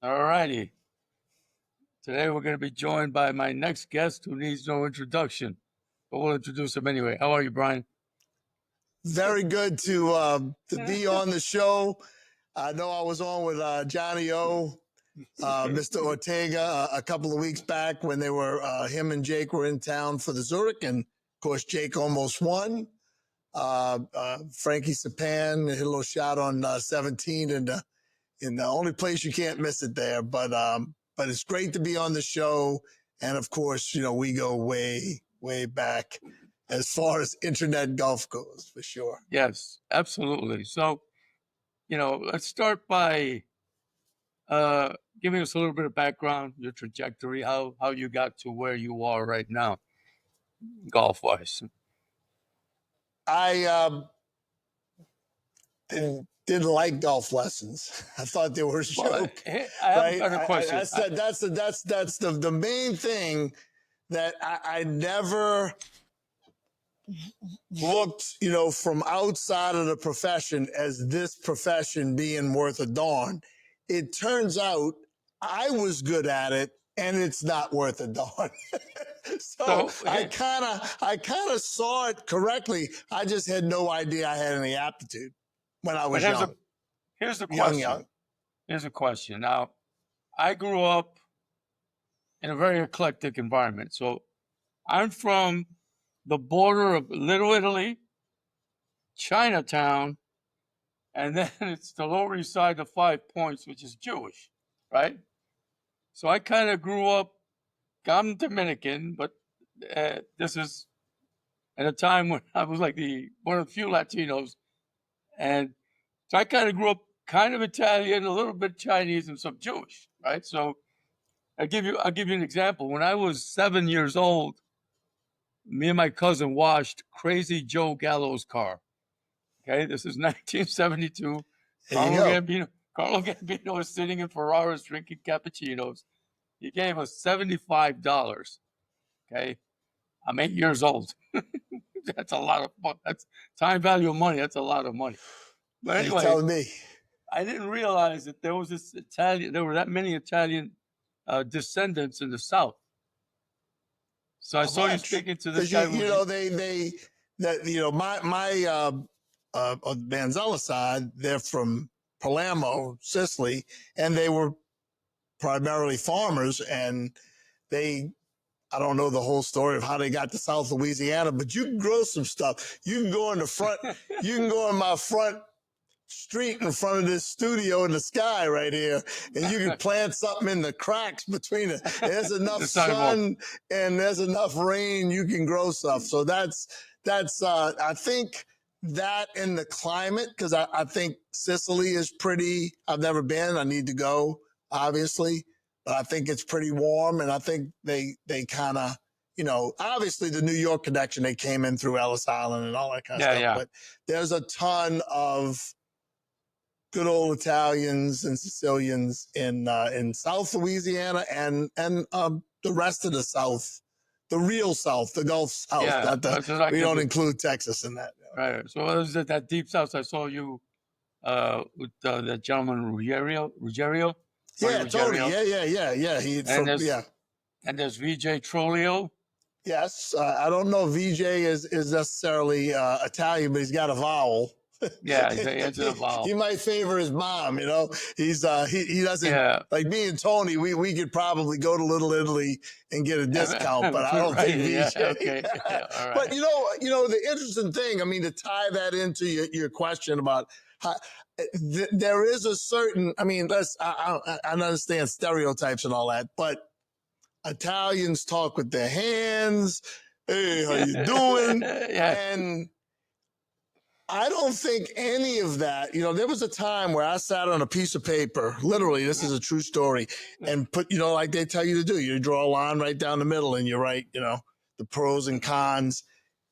All righty. Today we're going to be joined by my next guest who needs no introduction, but we'll introduce him anyway. How are you, Brian? Very good to be on the show. I know I was on with Johnny O, Mr. Ortega, a couple of weeks back when they were him and Jake were in town for the Zurich, and of course Jake almost won. Frankie Sapan hit a little shot on 17 in the only place you can't miss it there. But it's great to be on the show, and of course we go way back as far as internet golf goes, for sure. Yes, absolutely. So, let's start by giving us a little bit of background, your trajectory, how you got to where you are right now, golf-wise. I didn't like golf lessons. I thought they were a joke. I have a better question. That's the main thing that I never looked, from outside of the profession as this profession being worth a darn. It turns out I was good at it, and it's not worth a darn. So I kind of saw it correctly. I just had no idea I had any aptitude when I was young. Here's the question. Young. Here's a question. Now, I grew up in a very eclectic environment. So I'm from the border of Little Italy, Chinatown, and then it's the Lower East Side of 5 Points, which is Jewish, right? So I kind of grew up, I'm Dominican, but this is at a time when I was like one of the few Latinos. And so I kind of grew up kind of Italian, a little bit Chinese, and some Jewish, right? So I'll give you an example. When I was 7 years old, me and my cousin washed Crazy Joe Gallo's car. Okay, this is 1972. Carlo Gambino was sitting in Ferraris drinking cappuccinos. He gave us $75. Okay, I'm 8 years old. That's a lot of fun. That's time value of money. That's a lot of money. But anyway, tell me. I didn't realize that there was there were that many Italian descendants in the South. So I saw you speaking to this guy. My Manzella side, they're from Palermo, Sicily, and they were primarily farmers, and I don't know the whole story of how they got to South Louisiana, but you can grow some stuff. You can go in the front, you can go in my front street in front of this studio in the sky right here, and you can plant something in the cracks between it. There's enough sun and there's enough rain, you can grow stuff. So that's I think that in the climate, because I think Sicily is pretty, I've never been, I need to go, obviously, but I think it's pretty warm, and I think they kind of, obviously the New York connection, they came in through Ellis Island and all that kind of stuff, yeah. But there's a ton of good old Italians and Sicilians in South Louisiana and the rest of the South, the real South, the Gulf South. Yeah, we don't include Texas in that. Right. So it was that deep South. I saw you with the gentleman Ruggiero. Yeah, Tony. Yeah. And there's VJ Trolio. Yes, I don't know if VJ is necessarily Italian, but he's got a vowel. Yeah, it's a vowel. He might favor his mom, He's he doesn't like me and Tony. We could probably go to Little Italy and get a discount, but I don't think VJ. Yeah, okay. Yeah, all right. But the interesting thing, to tie that into your question about how, there is a certain. I understand stereotypes and all that, but Italians talk with their hands. Hey, how you doing? Yeah. And I don't think any of that, there was a time where I sat on a piece of paper, literally, this is a true story, and put, like they tell you to do, you draw a line right down the middle and you write, the pros and cons.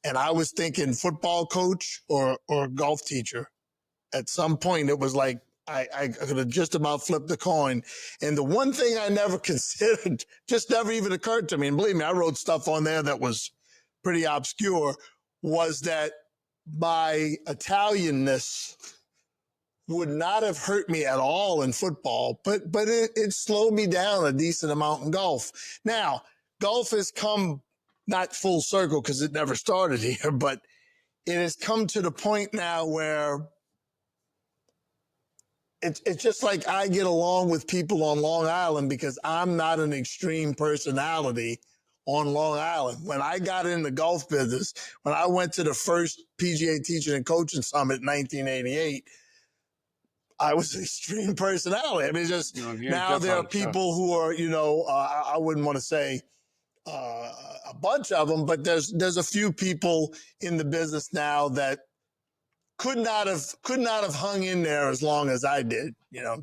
And I was thinking football coach or golf teacher. At some point, it was like, I could have just about flipped the coin. And the one thing I never considered, just never even occurred to me, and believe me, I wrote stuff on there that was pretty obscure, was that my Italianness would not have hurt me at all in football, but it slowed me down a decent amount in golf. Now, golf has come not full circle because it never started here, but it has come to the point now where it's just like I get along with people on Long Island because I'm not an extreme personality on Long Island. When I got in the golf business, when I went to the first PGA Teaching and Coaching Summit in 1988, I was an extreme personality. I mean, just now there are people who are, I wouldn't want to say a bunch of them, but there's a few people in the business now that could not have hung in there as long as I did. I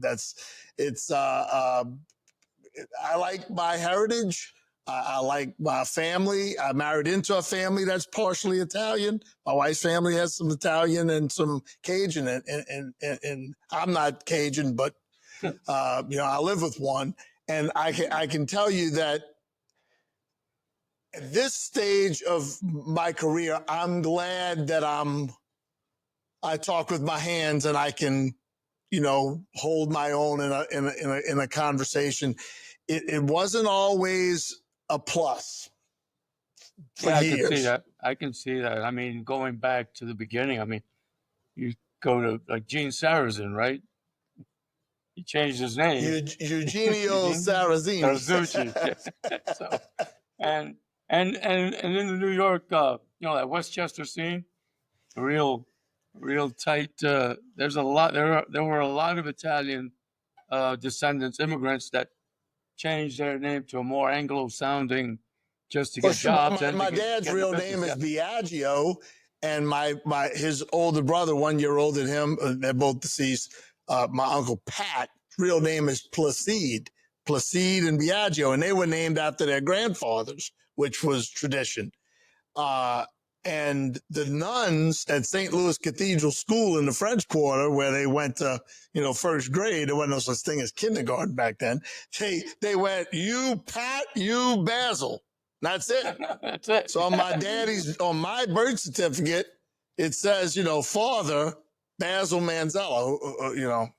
like my heritage. I like my family. I married into a family that's partially Italian. My wife's family has some Italian and some Cajun, and I'm not Cajun, but I live with one, and I can tell you that at this stage of my career, I'm glad that I talk with my hands and I can, hold my own in a conversation. It wasn't always a plus for Yeah, I years. can see that. I can see that. I mean, going back to the beginning, I mean, you go to like Gene Sarazen, right? He changed his name. Eugenio Sarazzini. Sarazucci. So, and in the New York, that Westchester scene, real tight. There's a lot. There were a lot of Italian descendants, immigrants that changed their name to a more Anglo-sounding, just to get jobs. My dad's real name is Biagio, and his older brother, 1 year older than him, they're both deceased. My uncle Pat, real name is Placide and Biagio, and they were named after their grandfathers, which was tradition. And the nuns at St. Louis Cathedral School in the French Quarter, where they went to, first grade, there wasn't no such thing as kindergarten back then. They went, you Pat, you Basil. That's it. That's it. So on my birth certificate, it says, Father Basil Manzella,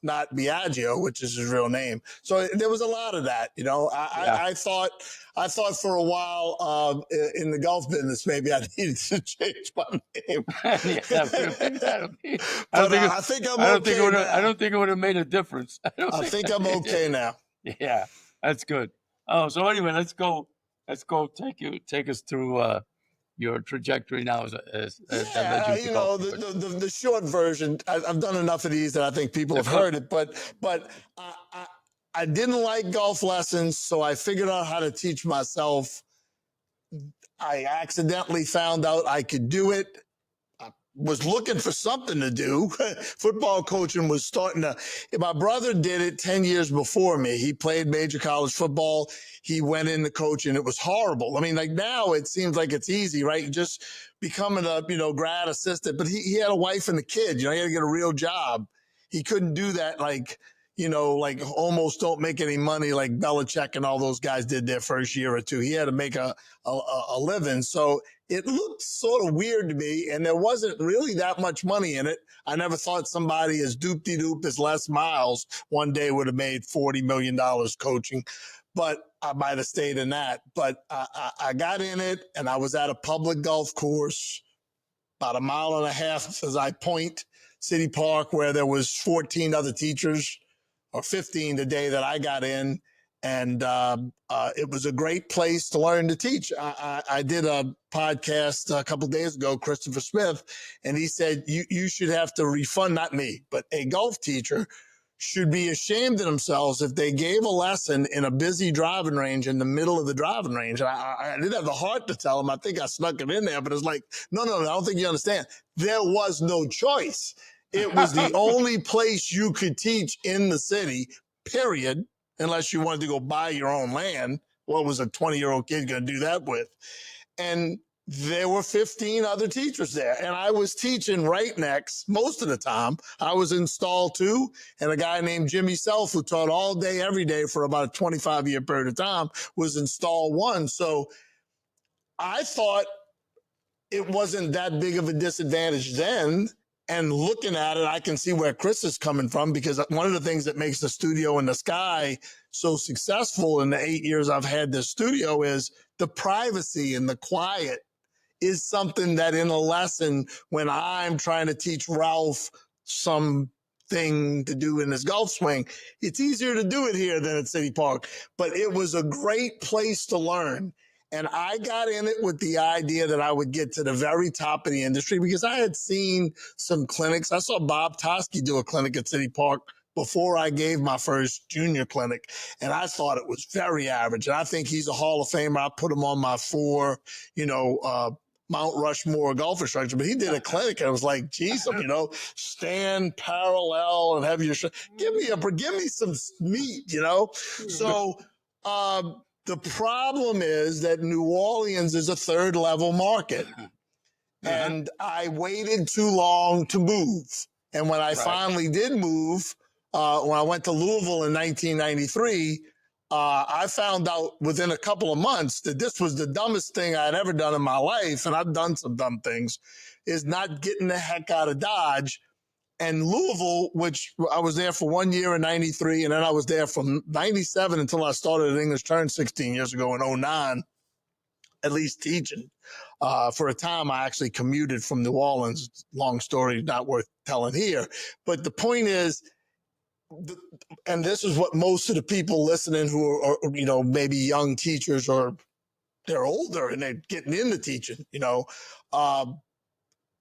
not Biagio, which is his real name. So there was a lot of that. I thought for a while in the golf business, maybe I needed to change my name. I don't think it would have made a difference. I think I'm okay now. Yeah, that's good. Oh, so anyway, let's go. Take us through your trajectory now as the short version. I've done enough of these that I think people have heard it, but I didn't like golf lessons, so I figured out how to teach myself. I accidentally found out I could do it. I was looking for something to do. Football coaching was starting to. My brother did it 10 years before me. He played major college football. He went into coaching. It was horrible. I mean, like now it seems like it's easy, right? Just becoming a, grad assistant. But he had a wife and a kid. He had to get a real job. He couldn't do that like almost don't make any money like Belichick and all those guys did their first year or two. He had to make a living. So it looked sort of weird to me, and there wasn't really that much money in it. I never thought somebody as doop-de-doop as Les Miles one day would have made $40 million coaching, but I might have stayed in that. But I got in it, and I was at a public golf course about a mile and a half as I point, City Park, where there was 14 other teachers, or 15 the day that I got in. And it was a great place to learn to teach. I did a podcast a couple of days ago, Christopher Smith, and he said, you should have to refund, not me, but a golf teacher should be ashamed of themselves if they gave a lesson in a busy driving range in the middle of the driving range. I didn't have the heart to tell them. I think I snuck it in there, but it's like, no, I don't think you understand. There was no choice. It was the only place you could teach in the city, period, unless you wanted to go buy your own land. What was a 20-year-old kid going to do that with? And there were 15 other teachers there. And I was teaching right next most of the time. I was in stall 2, and a guy named Jimmy Self, who taught all day, every day for about a 25-year period of time, was in stall 1. So I thought it wasn't that big of a disadvantage then. And looking at it, I can see where Chris is coming from, because one of the things that makes the studio in the sky so successful in the 8 years I've had this studio is the privacy and the quiet is something that in a lesson, when I'm trying to teach Ralph something to do in his golf swing, it's easier to do it here than at City Park. But it was a great place to learn. And I got in it with the idea that I would get to the very top of the industry, because I had seen some clinics. I saw Bob Tosky do a clinic at City Park before I gave my first junior clinic, and I thought it was very average. And I think he's a Hall of Famer. I put him on my 4, Mount Rushmore golf instructor, but he did a clinic, and I was like, geez, stand parallel and have your, give me some meat, So, the problem is that New Orleans is a third level market, and I waited too long to move. And when I finally did move, when I went to Louisville in 1993, I found out within a couple of months that this was the dumbest thing I'd ever done in my life. And I've done some dumb things, is not getting the heck out of Dodge. And Louisville, which I was there for 1 year in 93, and then I was there from 97 until I started at English Turn 16 years ago in 09, at least teaching. For a time, I actually commuted from New Orleans. Long story, not worth telling here. But the point is, and this is what most of the people listening who are maybe young teachers, or they're older and they're getting into teaching,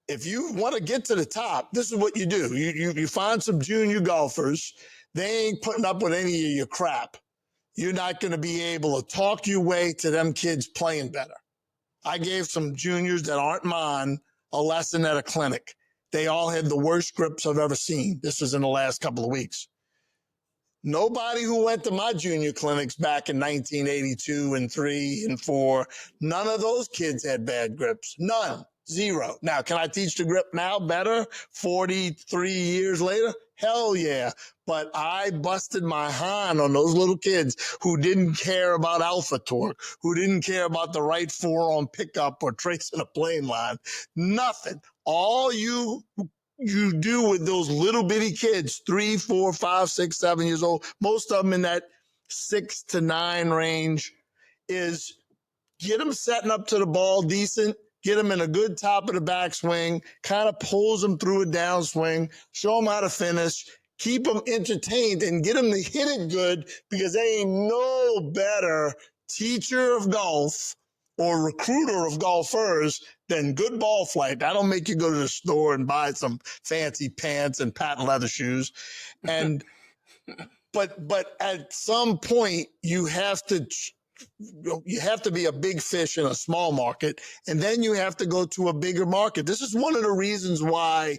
if you want to get to the top, this is what you do. You find some junior golfers. They ain't putting up with any of your crap. You're not going to be able to talk your way to them kids playing better. I gave some juniors that aren't mine a lesson at a clinic. They all had the worst grips I've ever seen. This was in the last couple of weeks. Nobody who went to my junior clinics back in 1982 and 3 and 4, none of those kids had bad grips. None. Zero. Now, can I teach the grip now better 43 years later? Hell yeah. But I busted my hind on those little kids who didn't care about alpha torque, who didn't care about the right forearm pickup or tracing a plane line. Nothing. All you do with those little bitty kids, 3, 4, 5, 6, 7 years old, most of them in that 6 to 9 range, is get them setting up to the ball decent, get them in a good top of the backswing, kind of pulls them through a downswing, show them how to finish, keep them entertained, and get them to hit it good, because they ain't no better teacher of golf or recruiter of golfers than good ball flight. That'll make you go to the store and buy some fancy pants and patent leather shoes. And but at some point you have to be a big fish in a small market, and then you have to go to a bigger market. This is one of the reasons why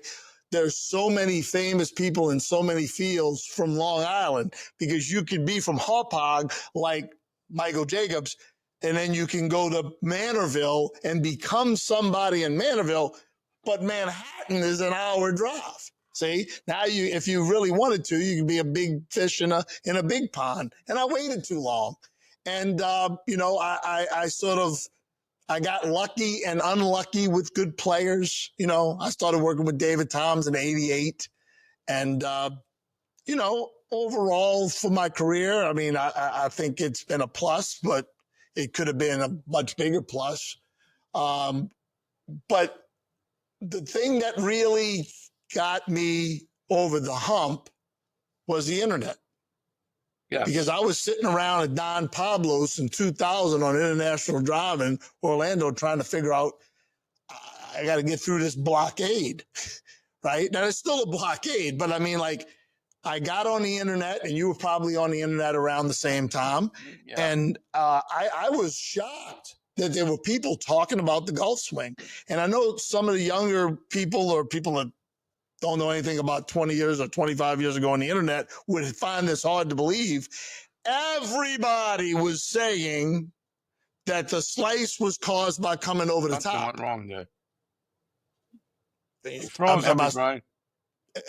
there's so many famous people in so many fields from Long Island, because you could be from Hauppauge like Michael Jacobs, and then you can go to Manorville and become somebody in Manorville, but Manhattan is an hour drive. See, now if you really wanted to, you could be a big fish in a big pond. And I waited too long. And, I got lucky and unlucky with good players. I started working with David Toms in '88. And, overall for my career, I mean, I think it's been a plus, but it could have been a much bigger plus. But the thing that really got me over the hump was the internet. Yes. Because I was sitting around at Don Pablo's in 2000 on International Drive in Orlando trying to figure out, I got to get through this blockade, right? Now, it's still a blockade, but I mean, like, I got on the internet, and you were probably on the internet around the same time. Yeah. And I was shocked that there were people talking about the golf swing. And I know some of the younger people, or people that don't know anything about 20 years or 25 years ago on the internet, would find this hard to believe. Everybody was saying that the slice was caused by coming over the top. Something went wrong there. Froze on me, Brian.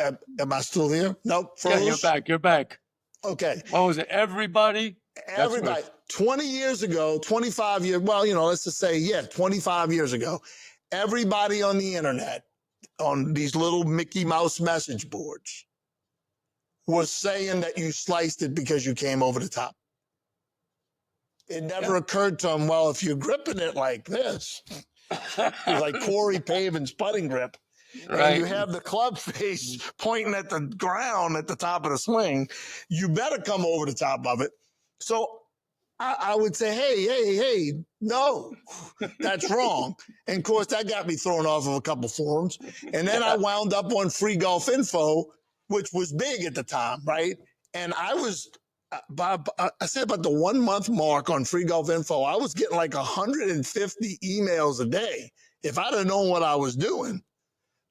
Am I still here? Nope. Froze. Yeah, you're back. Okay. What was it? Everybody? Everybody. 20 years ago, 25 years, well, let's just say, 25 years ago, everybody on the internet, on these little Mickey Mouse message boards was saying that you sliced it because you came over the top. It never occurred to him, well, if you're gripping it like this, it's like Corey Pavin's putting grip, and you have the club face pointing at the ground at the top of the swing, you better come over the top of it. So I would say, hey, no, that's wrong. And of course, that got me thrown off of a couple forums. And then I wound up on Free Golf Info, which was big at the time, right? And I was, I said about the 1 month mark on Free Golf Info, I was getting like 150 emails a day. If I'd have known what I was doing,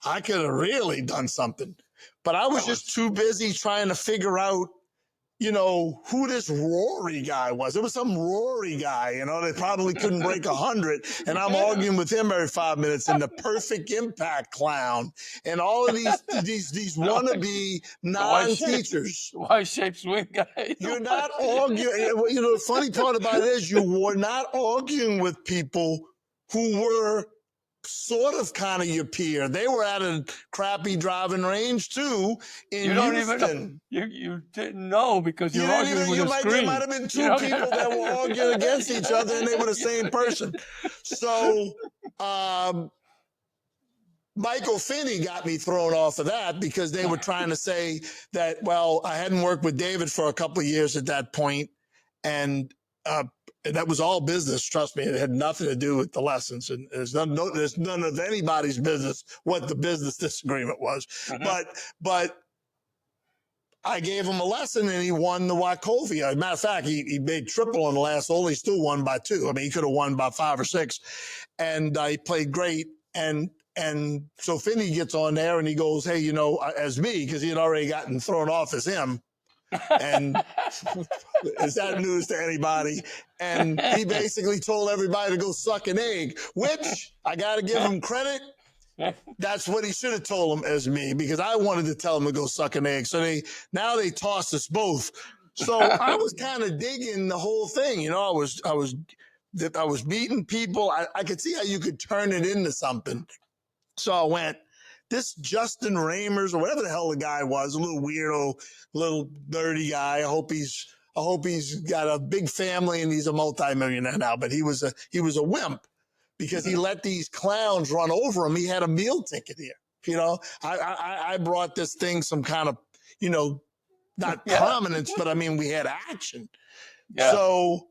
I could have really done something. But I was just too busy trying to figure out, you know, who this Rory guy was. It was some Rory guy, you know, they probably couldn't break 100. And I'm arguing with him every 5 minutes, and the perfect impact clown and all of these wannabe non-teachers. Y-shaped swing guy. You're not arguing. You know, the funny part about it is you were not arguing with people who were sort of kind of your peer. They were at a crappy driving range too in Houston. You didn't know because you're arguing with a screen. There might have been two people that were arguing against each other, and they were the same person. So Michael Finney got me thrown off of that because they were trying to say that, well, I hadn't worked with David for a couple of years at that point, and that was all business. Trust me, it had nothing to do with the lessons, and there's none of anybody's business what the business disagreement was. But I gave him a lesson, and he won the Wachovia. Matter of fact, he made triple on the last hole. He still won by 2. I mean, he could have won by 5 or 6, and he played great. And so Finney gets on there, and he goes, "Hey, you know, as me," because he had already gotten thrown off as him. And is that news to anybody? And he basically told everybody to go suck an egg, which I got to give him credit. That's what he should have told them as me, because I wanted to tell him to go suck an egg. So now they tossed us both. So I was kind of digging the whole thing. You know, I was meeting people. I could see how you could turn it into something. So I went, this Justin Ramers or whatever the hell the guy was, a little weirdo, little nerdy guy. I hope he's got a big family and he's a multimillionaire now. But he was a wimp because he let these clowns run over him. He had a meal ticket here. You know, I brought this thing some kind of, you know, not prominence, but I mean we had action. Yeah. So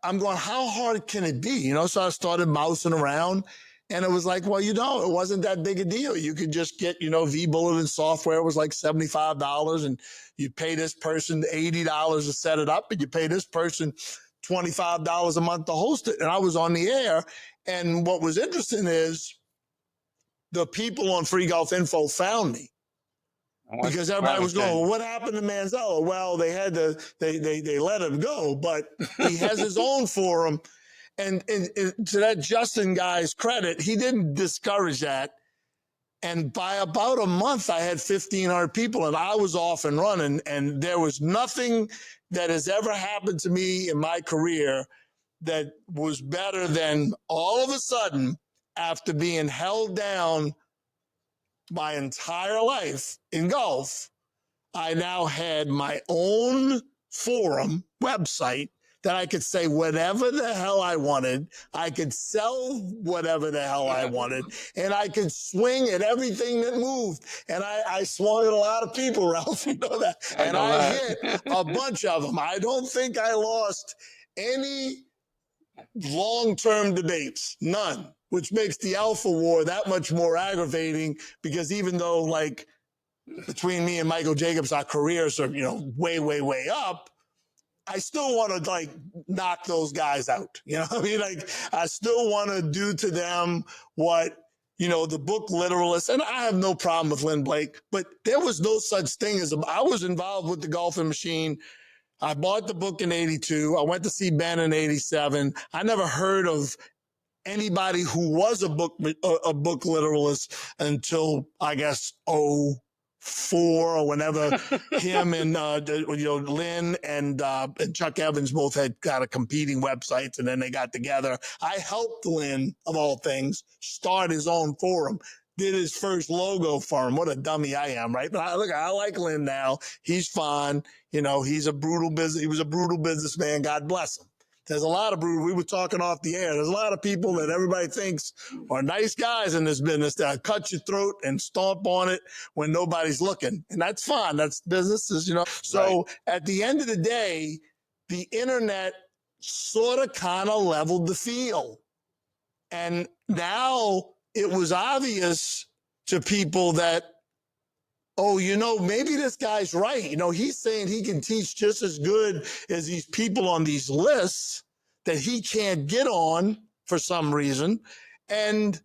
I'm going, how hard can it be? You know, so I started mousing around. And it was like, well, you know, it wasn't that big a deal. You could just get, you know, V-Bulletin software was like $75, and you pay this person $80 to set it up, and you pay this person $25 a month to host it. And I was on the air. And what was interesting is the people on Free Golf Info found me. Because everybody was going, well, what happened to Manzella? Well, they let him go, but he has his own forum. And to that Justin guy's credit, he didn't discourage that. And by about a month, I had 1,500 people, and I was off and running. And there was nothing that has ever happened to me in my career that was better than all of a sudden, after being held down my entire life in golf, I now had my own forum website that I could say whatever the hell I wanted. I could sell whatever the hell I wanted, and I could swing at everything that moved. And I swung at a lot of people, Ralph, you know that. And I hit a bunch of them. I don't think I lost any long-term debates, none, which makes the Alpha War that much more aggravating, because even though, like, between me and Michael Jacobs, our careers are, you know, way, way, way up, I still want to, like, knock those guys out. You know what I mean? Like, I still want to do to them what, you know, the book literalists, and I have no problem with Lynn Blake, but there was no such thing as I was involved with the Golfing Machine. I bought the book in 82. I went to see Ben in 87. I never heard of anybody who was a book literalist until, I guess, 04 or whenever him and Lynn and Chuck Evans both had kind of competing websites, and then they got together. I helped Lynn, of all things, start his own forum. did his first logo for him. What a dummy I am, right? But I like Lynn now. He's fine. You know, he was a brutal businessman. God bless him. There's a lot of we were talking off the air. There's a lot of people that everybody thinks are nice guys in this business that cut your throat and stomp on it when nobody's looking. And that's fine. That's business, you know. So at the end of the day, the internet sort of kind of leveled the field. And now it was obvious to people that, oh, you know, maybe this guy's right. You know, he's saying he can teach just as good as these people on these lists that he can't get on for some reason. And,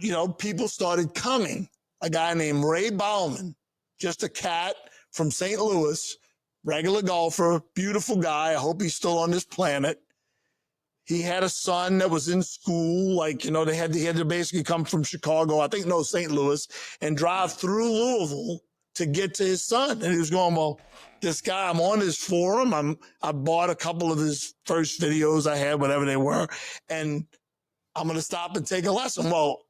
you know, people started coming. A guy named Ray Bauman, just a cat from St. Louis, regular golfer, beautiful guy. I hope he's still on this planet. He had a son that was in school. Like, you know, they had to basically come from Chicago, I think, no, St. Louis, and drive through Louisville to get to his son. And he was going, well, this guy, I'm on his forum. I bought a couple of his first videos I had, whatever they were, and I'm going to stop and take a lesson. Well,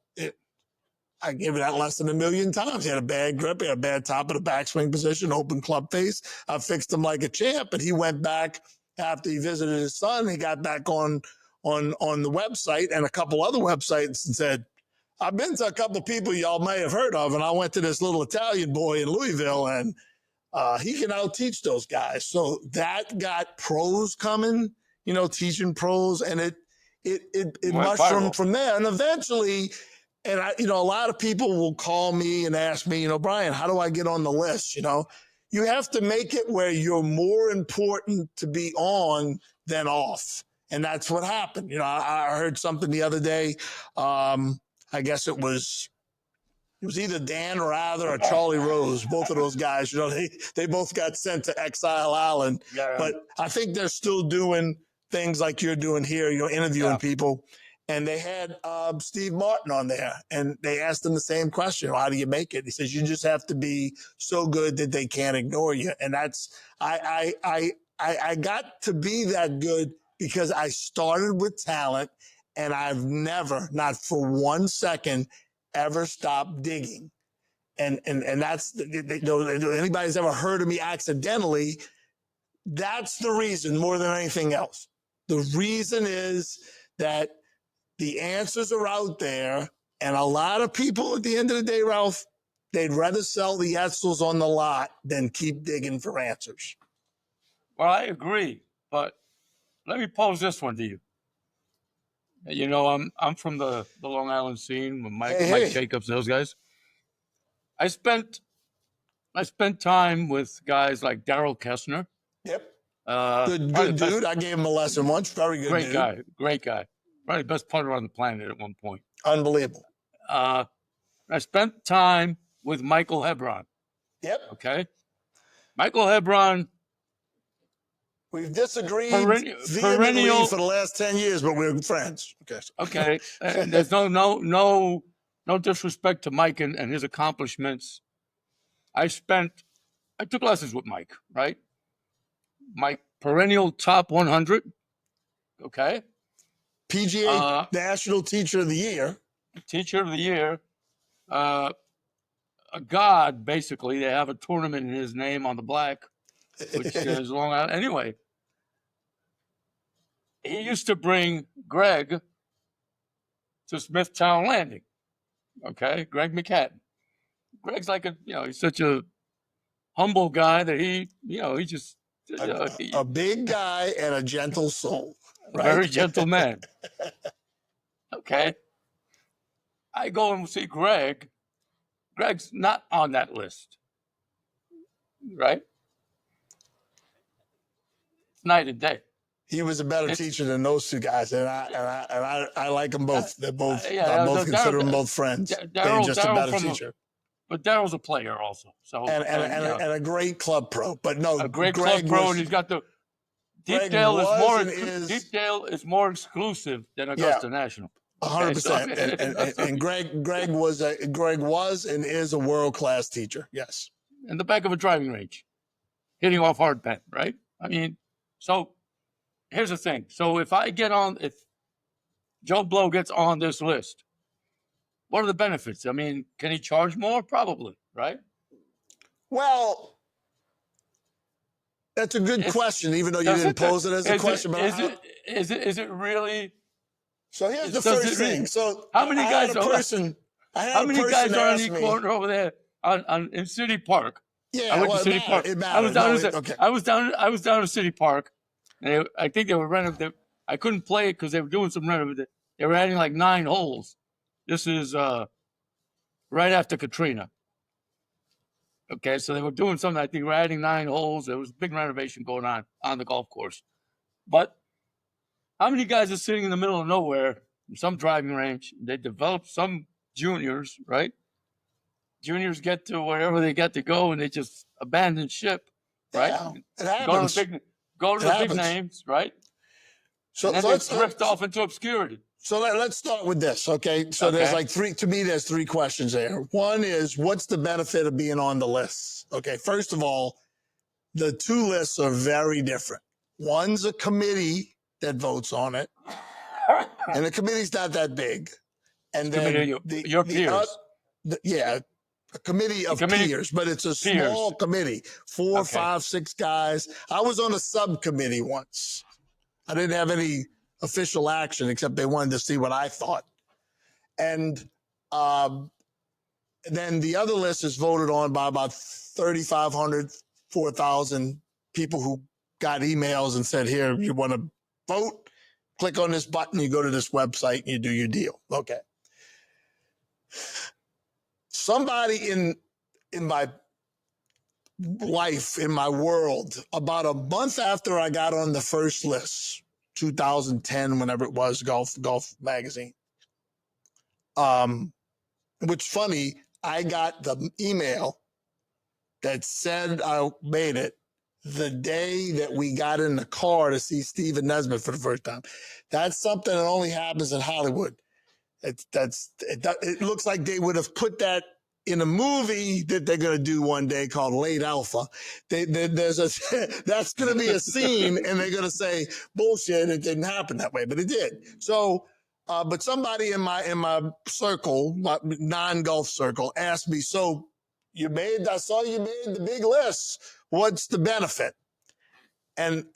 I gave it that lesson a million times. He had a bad grip, he had a bad top of the backswing position, open club face. I fixed him like a champ, and he went back after he visited his son. He got back on the website and a couple other websites and said, I've been to a couple of people y'all may have heard of, and I went to this little Italian boy in Louisville, and he can out teach those guys. So that got pros coming, you know, teaching pros, and it mushroomed from there. And eventually, and you know, a lot of people will call me and ask me, you know, Brian, how do I get on the list? You know, you have to make it where you're more important to be on than off. And that's what happened. You know, I heard something the other day. I guess it was either Dan Rather or Charlie Rose. Both of those guys, you know, they both got sent to Exile Island. Yeah. But I think they're still doing things like you're doing here. You're interviewing people. And they had Steve Martin on there, and they asked him the same question: how do you make it? He says, you just have to be so good that they can't ignore you. And that's I got to be that good because I started with talent, and I've never, not for 1 second, ever stopped digging. And that's, you know, anybody's ever heard of me accidentally, that's the reason more than anything else. The reason is that the answers are out there, and a lot of people at the end of the day, Ralph, they'd rather sell the Etzels on the lot than keep digging for answers. Well, I agree, but let me pose this one to you. You know, I'm from the Long Island scene with Mike Jacobs, those guys. I spent time with guys like Darrell Kessner. Yep. Good dude. I gave him a lesson once. Very good dude. Great guy. Probably the best punter on the planet at one point. Unbelievable. I spent time with Michael Hebron. Yep. Okay. Michael Hebron. We've disagreed vehemently for the last 10 years, but we're friends. Okay. Okay. And there's no disrespect to Mike and his accomplishments. I took lessons with Mike, right? Mike, perennial top 100. Okay. PGA National Teacher of the Year. Teacher of the Year. A god, basically. They have a tournament in his name on the black, which is Long Island. Anyway, he used to bring Greg to Smithtown Landing. Okay, Greg McCatton. Greg's like he's such a humble guy that he just a big guy and a gentle soul. Right? Very gentle man. Okay. I go and see Greg. Greg's not on that list. Right? It's night and day. He was a better teacher than those two guys, and I like them both. They're both. I both consider them both friends. They're just a better teacher. But Darrell's a player also. So and a great club pro. But no, a great club pro, and he's got the Deepdale is more exclusive than Augusta National. 100%. And Greg was and is a world-class teacher. Yes. In the back of a driving range, hitting off hard pen, right? I mean, so here's the thing. So if Joe Blow gets on this list, What are the benefits? I mean, can he charge more? Probably, right? Well, that's a good It's question, even though you does didn't it pose it as a is question. it But is it really? so here's the Does first it really? thing. So How many guys are? I How had a many person guys are on ask the me, corner over there on in City Park? I yeah, went to well, City Park. it I was mattered. down No, to okay. I was down to City Park. And I think they were renovating. I couldn't play it because they were doing some renovating. They were adding like 9 holes. This is right after Katrina. Okay, so they were doing something. I think we're adding 9 holes. There was a big renovation going on the golf course. But how many guys are sitting in the middle of nowhere, in some driving range? They develop some juniors, right? Juniors get to wherever they get to go, and they just abandon ship, right? Yeah, it Go to the happens. big, go to It the big happens. names, right? And So, then so they let's drift off into obscurity. let's start with this. Okay. So there's Okay, like there's 3 questions there. One is, what's the benefit of being on the list? Okay. First of all, the 2 lists are very different. One's a committee that votes on it, and the committee's not that big. And then committee, your the peers, yeah, a committee the of committee peers, but it's a peers. small committee, 4, Okay, 5, 6 guys. I was on a subcommittee once. I didn't have any official action except they wanted to see what I thought. And um, then the other list is voted on by about 3,500, 4,000 people who got emails and said, here, you want to vote? Click on this button, you go to this website, and you do your deal. Okay. Somebody in my life, in my world, about a month after I got on the first list, 2010, whenever it was, Golf Magazine. Which funny, I got the email that said I made it the day that we got in the car to see Stephen Nesbitt for the first time. That's something that only happens in Hollywood. It looks like they would have put that in a movie that they're going to do one day called Late Alpha. There's a that's going to be a scene, and they're going to say bullshit. It didn't happen that way, but it did. So, but somebody in my circle, my non-golf circle, asked me, "So I saw you made the big list. What's the benefit?" And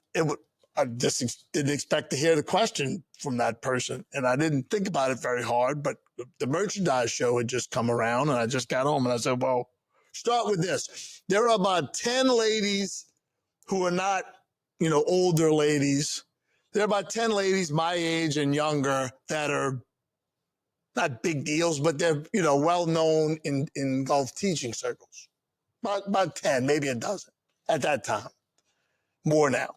I just didn't expect to hear the question from that person. And I didn't think about it very hard, but the merchandise show had just come around and I just got home and I said, well, start with this. There are about 10 ladies who are not, older ladies. There are about 10 ladies my age and younger that are not big deals, but they're, well known in golf teaching circles. About 10, maybe a dozen at that time, more now.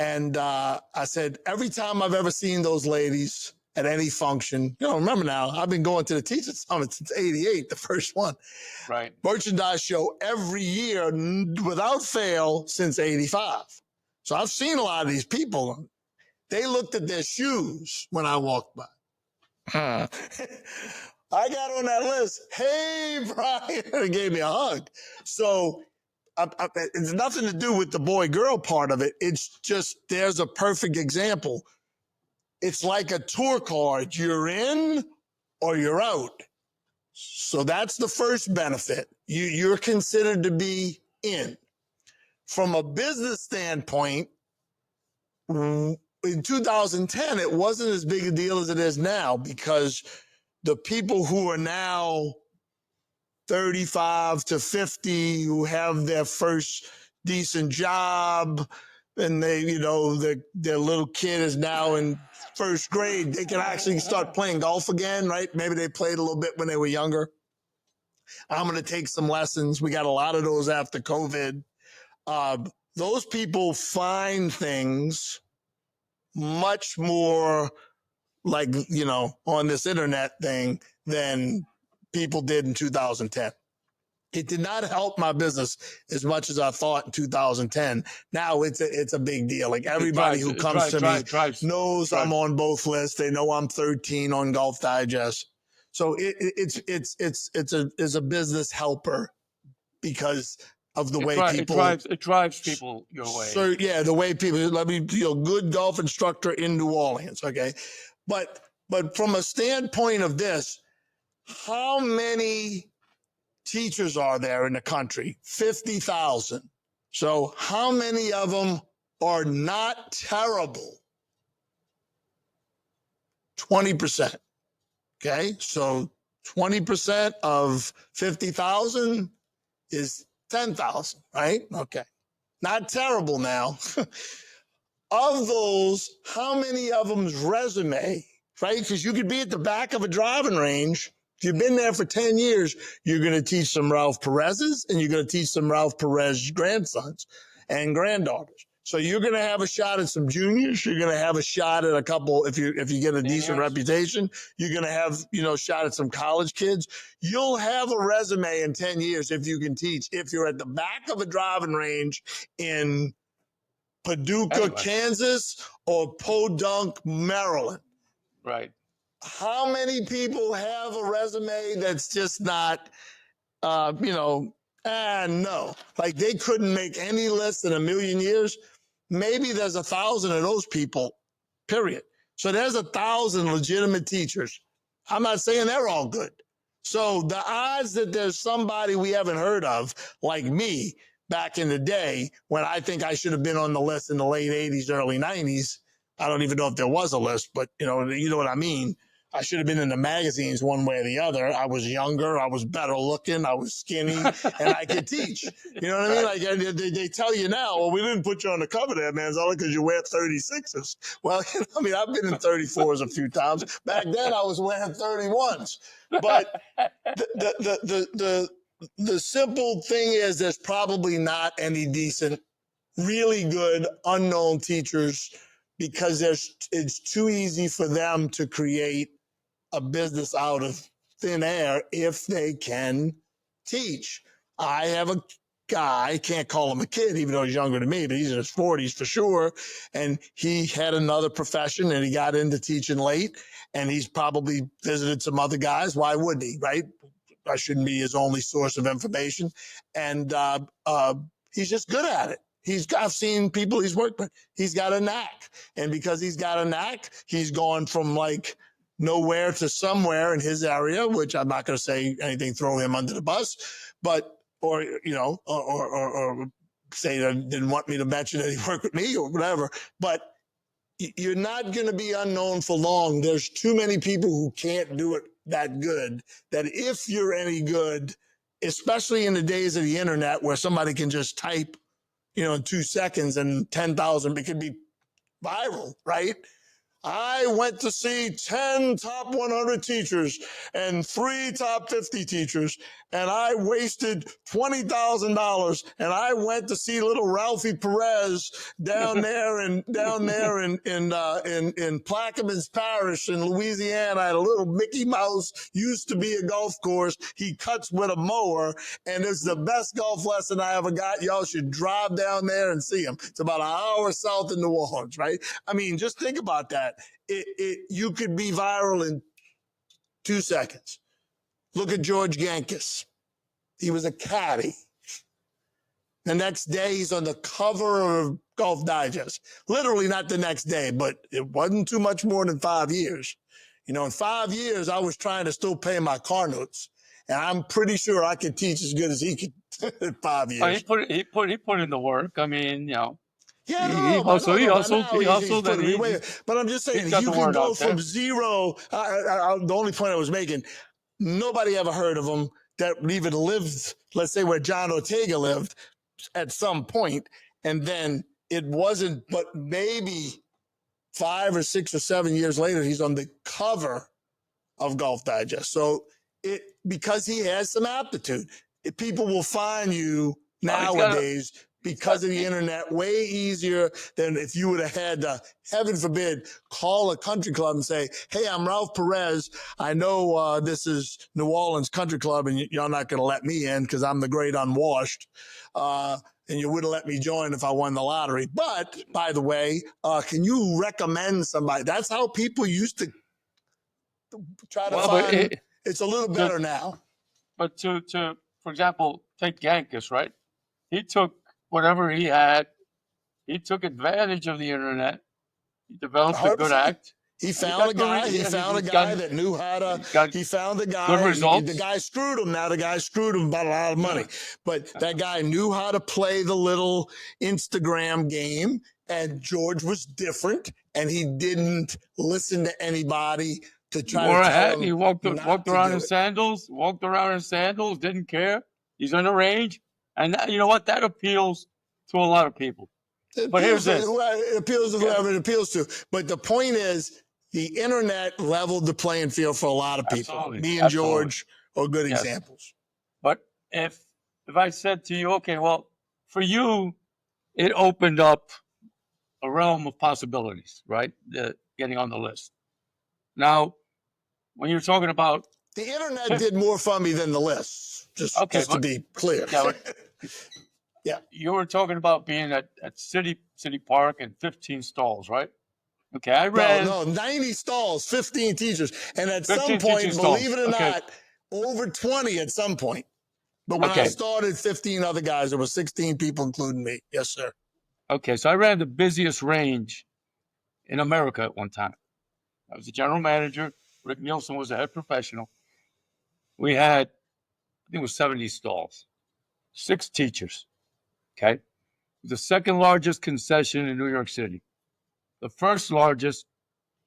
And I said, every time I've ever seen those ladies at any function, remember now, I've been going to the Teacher Summit since '88, the first one. right. Merchandise show every year without fail since '85. So I've seen a lot of these people. They looked at their shoes when I walked by. I got on that list. Hey, Brian, and gave me a hug. So it's nothing to do with the boy-girl part of it. It's just there's a perfect example. It's like a tour card. You're in or you're out. So that's the first benefit. You're considered to be in. From a business standpoint, in 2010, it wasn't as big a deal as it is now because the people who are now 35 to 50 who have their first decent job and their little kid is now in first grade, they can actually start playing golf again, right? Maybe they played a little bit when they were younger. I'm going to take some lessons. We got a lot of those after COVID. Those people find things much more like, on this internet thing than people did in 2010. It did not help my business as much as I thought in 2010. Now it's a big deal. Like everybody who comes to me knows I'm on both lists. They know I'm 13 on Golf Digest. So it's a business helper because of the way people it drives people your way. So yeah, the way people let me good golf instructor in New Orleans. Okay, but from a standpoint of this, how many teachers are there in the country? 50,000. So how many of them are not terrible? 20%. Okay. So 20% of 50,000 is 10,000, right? Okay. Not terrible now. Of those, how many of them's resume, right? Because you could be at the back of a driving range. If you've been there for 10 years, you're going to teach some Ralph Perez's and you're going to teach some Ralph Perez grandsons and granddaughters. So you're going to have a shot at some juniors. You're going to have a shot at a couple. If you get a decent reputation, you're going to have, shot at some college kids. You'll have a resume in 10 years if you can teach. If you're at the back of a driving range in Paducah, Anyway, Kansas, or Podunk, Maryland. right. How many people have a resume that's just not, no. Like they couldn't make any list in a million years. Maybe there's 1,000 of those people, period. So there's 1,000 legitimate teachers. I'm not saying they're all good. So the odds that there's somebody we haven't heard of, like me, back in the day when I think I should have been on the list in the late 80s, early 90s. I don't even know if there was a list, but you know what I mean? I should have been in the magazines one way or the other. I was younger, I was better looking, I was skinny, and I could teach. You know what I mean? Like they tell you now, well, we didn't put you on the cover there, Manzella, because you wear 36s. Well, I mean, I've been in 34s a few times. Back then, I was wearing 31s. But the simple thing is there's probably not any decent, really good, unknown teachers because it's too easy for them to create a business out of thin air if they can teach. I have a guy, can't call him a kid, even though he's younger than me, but he's in his 40s for sure. And he had another profession and he got into teaching late and he's probably visited some other guys. Why wouldn't he, right? I shouldn't be his only source of information. And he's just good at it. I've seen people he's worked with. He's got a knack. And because he's got a knack, he's gone from like nowhere to somewhere in his area, which I'm not going to say anything, throw him under the bus, but, or say that didn't want me to mention that he worked with me or whatever. But you're not going to be unknown for long. There's too many people who can't do it that good that if you're any good, especially in the days of the internet where somebody can just type, in 2 seconds and 10,000, it could be viral, right? I went to see 10 top 100 teachers and 3 top 50 teachers, and I wasted $20,000. And I went to see little Ralphie Perez down there in Plaquemines Parish in Louisiana at a little Mickey Mouse. Used to be a golf course. He cuts with a mower, and it's the best golf lesson I ever got. Y'all should drive down there and see him. It's about an hour south of New Orleans, right? I mean, just think about that. You could be viral in 2 seconds. Look at George Gankis. He was a caddy. The next day, he's on the cover of Golf Digest. Literally not the next day, but it wasn't too much more than 5 years. In 5 years, I was trying to still pay my car notes. And I'm pretty sure I could teach as good as he could in 5 years. He put in the work. I mean, Yeah, he hustled, and but I'm just saying, got you the can word go out there. from zero. The only point I was making, nobody ever heard of him that even lived, let's say, where John Ortega lived at some point, and then it wasn't, but maybe 5 or 6 or 7 years later, he's on the cover of Golf Digest. So because he has some aptitude, people will find you nowadays because of the internet way easier than if you would have had to, heaven forbid, call a country club and say, hey, I'm Ralph Perez. I know this is New Orleans Country Club and you're not going to let me in because I'm the great unwashed. And you wouldn't let me join if I won the lottery. But, by the way, can you recommend somebody? That's how people used to try to find. It's a little better now. But to for example, take Gankis, right? He took whatever he had. He took advantage of the internet. He developed a good 100%. act. He He found got a guy. He found a he's guy got that knew how to. he's got He found the good guy. The results. guy screwed him. Now the guy screwed him about a lot of money. Yeah. But that guy knew how to play the little Instagram game. And George was different, and he didn't listen to anybody to He try to wore a tell hat. He him walked not to around in do it. sandals. Walked around in sandals. Didn't care. He's on the range, and that, you know what? That appeals to a lot of people. It But appeals here's to this. it appeals to Yeah, whoever it appeals to. But the point is, the internet leveled the playing field for a lot of people. absolutely, Me and absolutely. George are good Yes. examples. But if I said to you, okay, well, for you, it opened up a realm of possibilities, right? Getting on the list. Now, when you're talking about, The internet did more for me than the lists. okay, Just to but be clear. yeah, Yeah. you were talking about being at City Park and 15 stalls, right? Okay, I Well, ran no, 90 stalls, 15 teachers. And at some 15 teaching point, believe stalls. it or Okay, not, over 20 at some point. But when I okay, started, 15 other guys, there were 16 people, including me. Yes, sir. okay. So I ran the busiest range in America at one time. I was the general manager. Rick Nielsen was the head professional. We had, I think it was 70 stalls, 6 teachers. Okay, the second largest concession in New York City. The first largest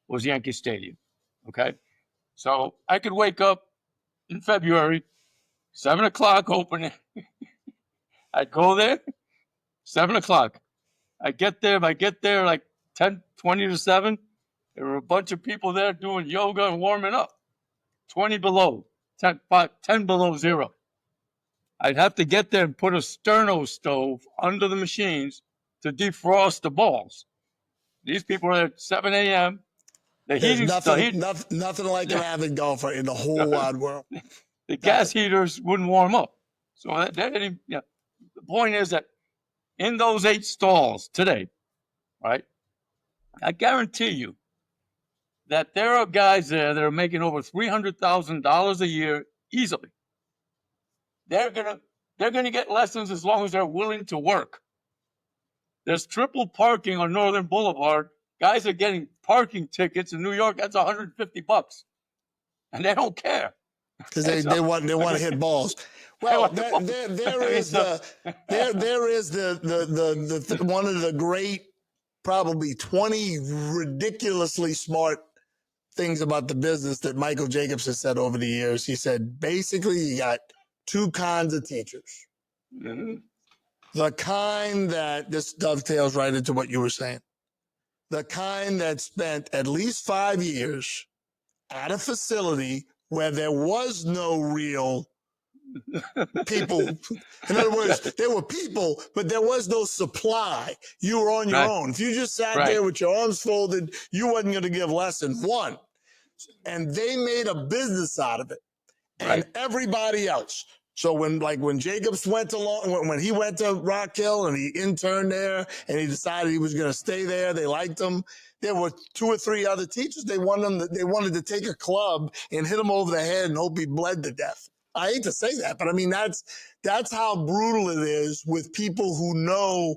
was Yankee Stadium. Okay, so I could wake up in February, 7 o'clock opening. I'd go there, 7 o'clock. I get there like 10, 20 to 7. There were a bunch of people there doing yoga and warming up. 20 below, 10 below zero. I'd have to get there and put a sterno stove under the machines to defrost the balls. These people are at 7 a.m. The There's heating, nothing like an avid golfer in the whole wide world. the gas Nothing. heaters wouldn't warm up. So the point is that in those 8 stalls today, right, I guarantee you that there are guys there that are making over $300,000 a year easily. They're gonna get lessons as long as they're willing to work. There's triple parking on Northern Boulevard. Guys are getting parking tickets in New York. That's $150, and they don't care. Because And they so, want I to mean, hit balls. I Well, want the ball. there I mean, is so, the one of the great, probably 20 ridiculously smart things about the business that Michael Jacobs has said over the years. He said basically you got 2 kinds of teachers. Mhm. The kind that, this dovetails right into what you were saying, the kind that spent at least 5 years at a facility where there was no real people. In other words, there were people, but there was no supply. You were on your Right, own. If you just sat right, there with your arms folded, you wasn't going to give lesson one. And they made a business out of it. And right, everybody else. So when Jacobs went along, when he went to Rock Hill and he interned there and he decided he was going to stay there, they liked him. There were 2 or 3 other teachers. They wanted to take a club and hit him over the head and hope he bled to death. I hate to say that, but I mean that's how brutal it is with people who know.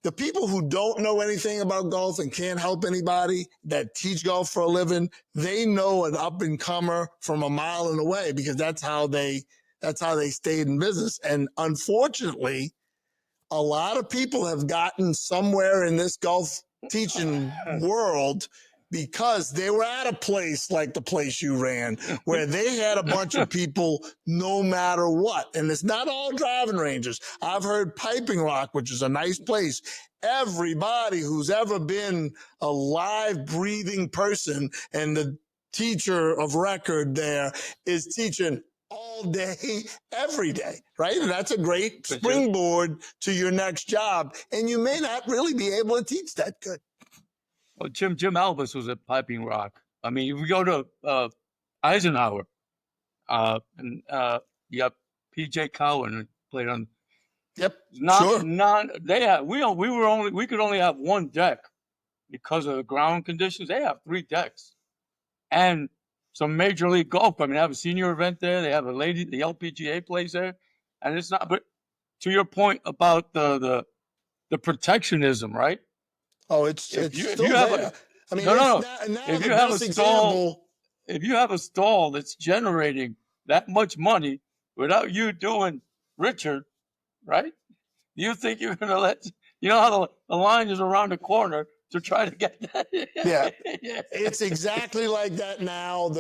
The people who don't know anything about golf and can't help anybody that teach golf for a living, they know an up and comer from a mile and away because that's how they stayed in business. And unfortunately, a lot of people have gotten somewhere in this golf teaching world because they were at a place like the place you ran where they had a bunch of people no matter what. And it's not all driving ranges. I've heard Piping Rock, which is a nice place. Everybody who's ever been a live breathing person and the teacher of record there is teaching all day, every day, right? And that's a great but you, springboard to your next job. And you may not really be able to teach that good. well, Jim Albus was at Piping Rock. I mean, if we go to Eisenhower, and you have P.J. Cowan who played on. Yep, Not, sure. not. They had we could only have one deck because of the ground conditions. They have 3 decks and some major league golf. I mean, they have a senior event there. They have the LPGA plays there, and it's not. But to your point about the protectionism, right? Oh, it's If still you have a there. I mean, No, no, it's no. now If the you have a best stall, example. if you have a stall that's generating that much money without you doing Richard, right? You think you're going to let, you know how the line is around the corner to try to get that? Yeah. Yeah. It's exactly like that now.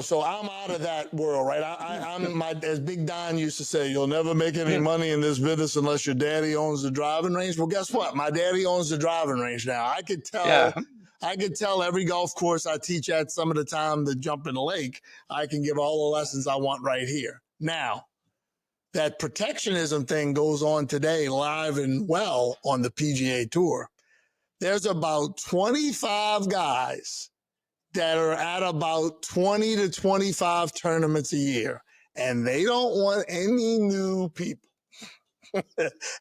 So I'm out of that world, right? I'm as Big Don used to say, you'll never make any money in this business unless your daddy owns the driving range. Well, guess what? My daddy owns the driving range now. Yeah. I could tell every golf course I teach at some of the time to jump in the lake, I can give all the lessons I want right here. Now, that protectionism thing goes on today live and well on the PGA Tour. There's about 25 guys that are at about 20 to 25 tournaments a year, and they don't want any new people,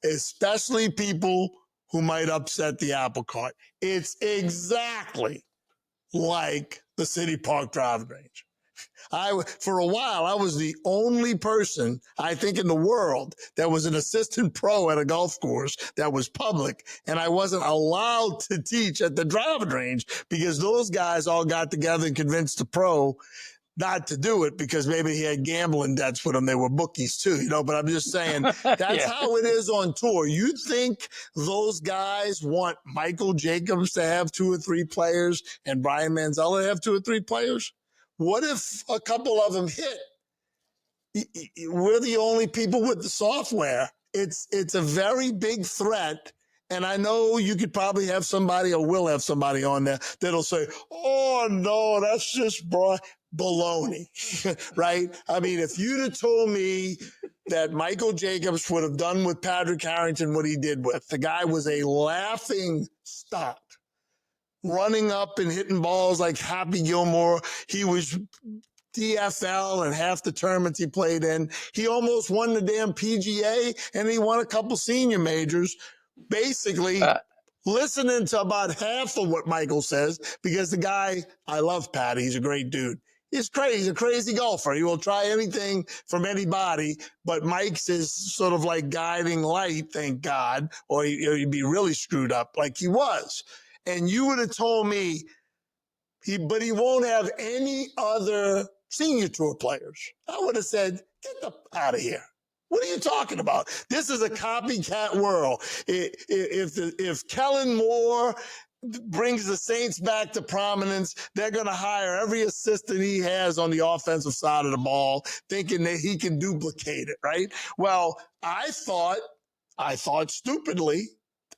especially people who might upset the apple cart. It's exactly like the City Park driving range. For a while, I was the only person, I think, in the world that was an assistant pro at a golf course that was public, and I wasn't allowed to teach at the driving range because those guys all got together and convinced the pro not to do it because maybe he had gambling debts with him. They were bookies too, but I'm just saying that's Yeah. how it is on tour. You think those guys want Michael Jacobs to have 2 or 3 players and Brian Manzella to have 2 or 3 players? What if a couple of them hit? We're the only people with the software. It's a very big threat. And I know you could probably have somebody or will have somebody on there that'll say, oh, no, that's just baloney, right? I mean, if you'd have told me that Michael Jacobs would have done with Patrick Harrington what he did with, the guy was a laughing stock, running up and hitting balls like Happy Gilmore. He was DFL and half the tournaments he played in. He almost won the damn PGA and he won a couple senior majors. Basically, listening to about half of what Michael says because the guy, I love Pat. He's a great dude. He's crazy. He's a crazy golfer. He will try anything from anybody, but Mike's is sort of like guiding light, thank God, or he'd be really screwed up like he was. And you would have told me but he won't have any other senior tour players. I would have said, get the out of here. What are you talking about? This is a copycat world. If Kellen Moore brings the Saints back to prominence, they're going to hire every assistant he has on the offensive side of the ball, thinking that he can duplicate it, right? Well, I thought stupidly,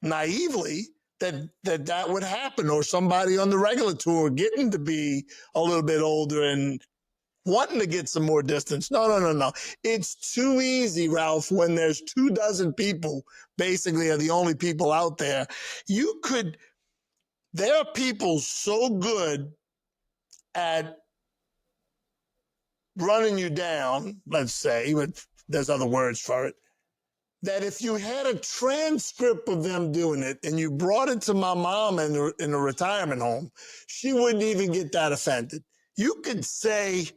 naively, that would happen, or somebody on the regular tour getting to be a little bit older and wanting to get some more distance. No. It's too easy, Ralph, when there's 24 people basically are the only people out there. There are people so good at running you down, let's say, but there's other words for it, that if you had a transcript of them doing it and you brought it to my mom in a retirement home, she wouldn't even get that offended. You could say,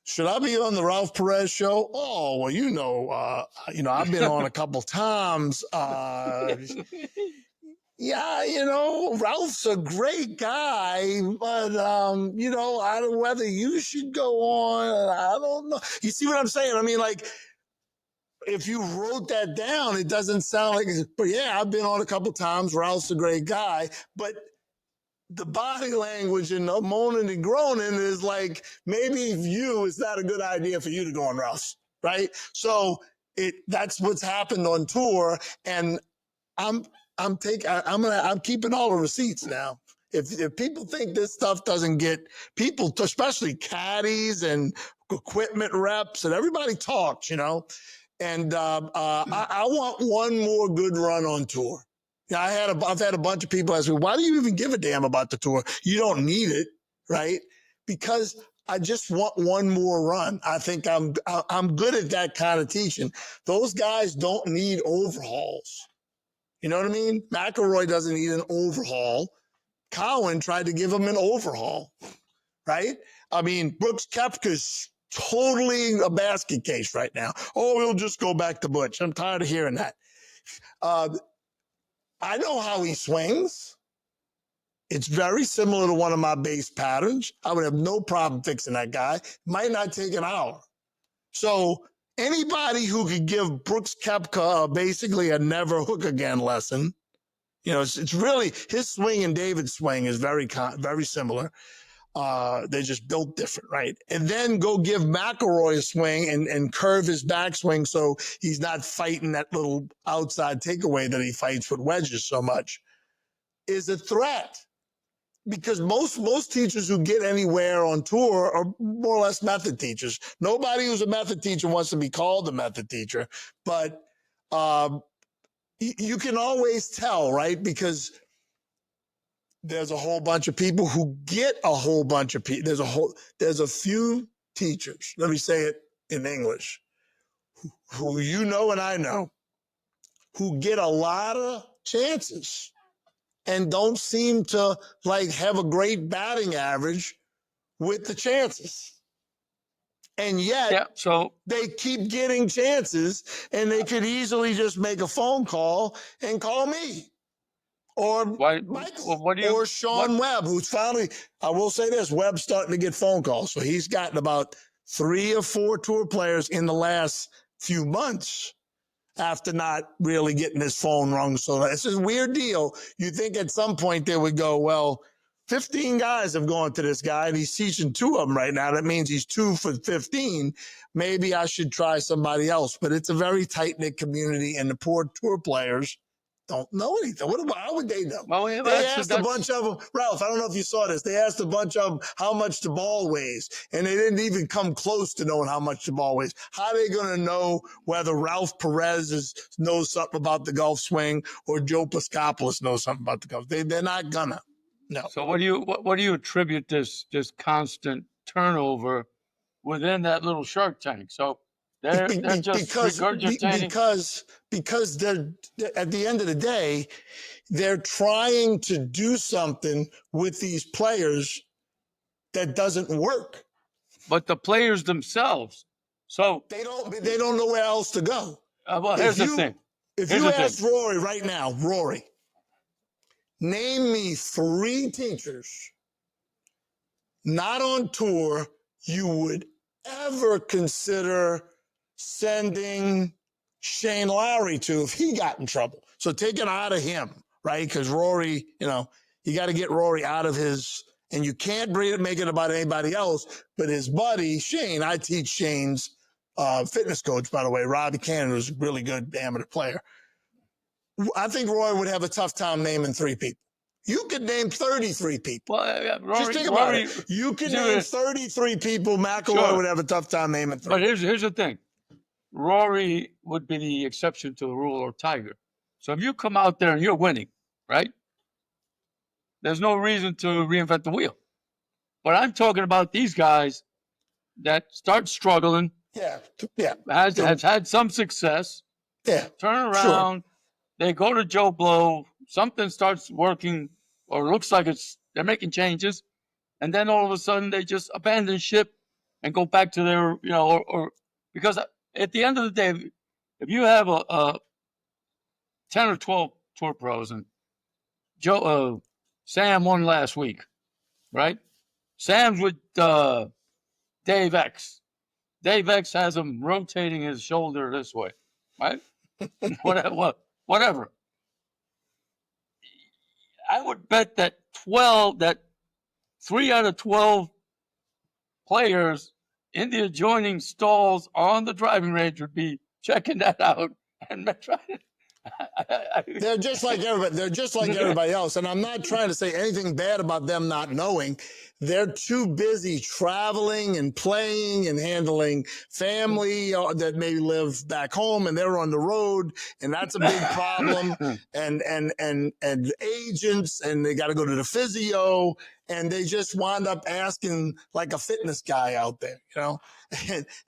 should I be on the Ralph Perez show? Oh, well, I've been on a couple times. Yeah, Ralph's a great guy, but I don't know whether you should go on. I don't know. You see what I'm saying? I mean, like, if you wrote that down, it doesn't sound like it. But yeah, I've been on a couple times. Ralph's a great guy, but the body language and the moaning and groaning is like, maybe it's not a good idea for you to go on Ralph's, right? So that's what's happened on tour, and I'm keeping all the receipts now. If people think this stuff doesn't get people, especially caddies and equipment reps, and everybody talks, and I want one more good run on tour. Yeah, I've had a bunch of people ask me, why do you even give a damn about the tour? You don't need it, right? Because I just want one more run. I think I'm good at that kind of teaching. Those guys don't need overhauls. You know what I mean? McElroy doesn't need an overhaul. Cowan tried to give him an overhaul, right? I mean, Brooks Koepka's totally a basket case right now. Oh, he'll just go back to Butch. I'm tired of hearing that. I know how he swings. It's very similar to one of my base patterns. I would have no problem fixing that guy. Might not take an hour. So anybody who could give Brooks Koepka basically a never hook again lesson, it's really his swing and David's swing is very similar. They're just built different, right? And then go give McIlroy a swing and curve his backswing so he's not fighting that little outside takeaway that he fights with wedges so much, is a threat. Because most teachers who get anywhere on tour are more or less method teachers. Nobody who's a method teacher wants to be called a method teacher, but you can always tell, right? Because there's a whole bunch of people who get a whole bunch of people. There's a few teachers, let me say it in English, who and I know, who get a lot of chances and don't seem to have a great batting average with the chances. And yet they keep getting chances, and they could easily just make a phone call and call me. Or Michael, or Sean Webb, who's finally, I will say this, Webb's starting to get phone calls. So he's gotten about 3 or 4 tour players in the last few months after not really getting his phone rung. So it's a weird deal. You think at some point they would go, well, 15 guys have gone to this guy, and he's teaching 2 of them right now. That means he's 2 for 15. Maybe I should try somebody else. But it's a very tight-knit community, and the poor tour players don't know anything. How would they know? Well, yeah, they asked a bunch of them, Ralph, I don't know if you saw this. They asked a bunch of them how much the ball weighs, and they didn't even come close to knowing how much the ball weighs. How are they going to know whether Ralph Perez knows something about the golf swing or Joe Piscopoulos knows something about the golf? They're not gonna. No. So what do you attribute this constant turnover within that little Shark Tank? So they're just regurgitating because they're at the end of the day, they're trying to do something with these players that doesn't work. But the players themselves, so they don't know where else to go. Well, here's the thing. If you ask Rory right now, Rory, name me 3 teachers not on tour you would ever consider sending Shane Lowry to if he got in trouble. So take it out of him, right? Because Rory, you got to get Rory out of his, and you can't make it about anybody else, but his buddy, Shane. I teach Shane's fitness coach, by the way. Robbie Cannon, who's a really good amateur player. I think Rory would have a tough time naming 3 people. You could name 33 people. Well, Rory, just think about it. You could name 33 people. McIlroy would have a tough time naming 3. But here's the thing. Rory would be the exception to the rule, or Tiger. So if you come out there and you're winning, right? There's no reason to reinvent the wheel. But I'm talking about these guys that start struggling. Yeah. Has had some success. Yeah. Turn around. Sure. They go to Joe Blow. Something starts working, or looks like they're making changes, and then all of a sudden they just abandon ship and go back to their, or because at the end of the day, if you have a 10 or 12 tour pros, and Sam won last week, right? Sam's with Dave X. Dave X has him rotating his shoulder this way, right? Whatever. I would bet that 3 out of 12 players in the adjoining stalls on the driving range would be checking that out and trying to. They're just like everybody. They're just like everybody else. And I'm not trying to say anything bad about them not knowing. They're too busy traveling and playing and handling family that may live back home, and they're on the road, and that's a big problem. and agents, and they got to go to the physio, and they just wind up asking like a fitness guy out there,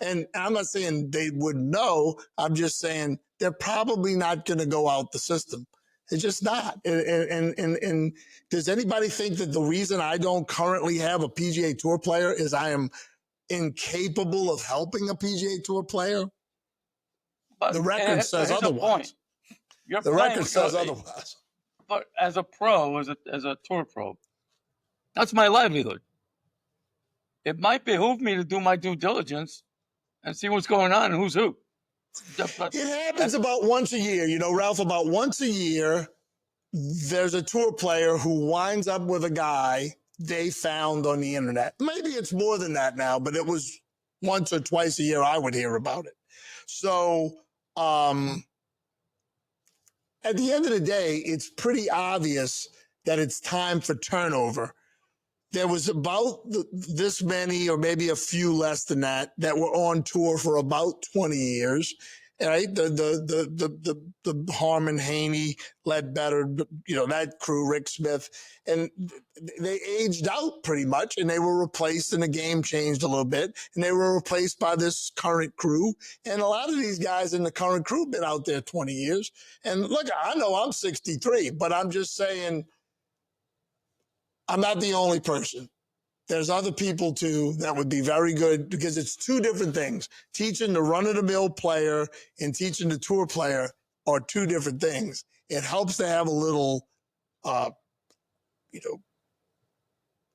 And I'm not saying they would know. I'm just saying they're probably not going to go out the system. It's just not. And does anybody think that the reason I don't currently have a PGA Tour player is I am incapable of helping a PGA Tour player? But the record says otherwise. The record says otherwise. But as a pro, as a tour pro, That's my livelihood. It might behoove me to do my due diligence and see what's going on and who's who. But It happens about once a year, Ralph, about once a year. There's a tour player who winds up with a guy they found on the internet. Maybe it's more than that now, but it was once or twice a year I would hear about it. So at the end of the day, it's pretty obvious that it's time for turnover. There was about this many, or maybe a few less than that were on tour for about 20 years. Right, the Harmon, Haney, Ledbetter, that crew, Rick Smith, and they aged out pretty much, and they were replaced, and the game changed a little bit, and they were replaced by this current crew. And a lot of these guys in the current crew have been out there 20 years. And look, I know I'm 63, but I'm just saying, I'm not the only person. There's other people too that would be very good, because it's two different things. Teaching the run-of-the-mill player and teaching the tour player are two different things. It helps to have a little,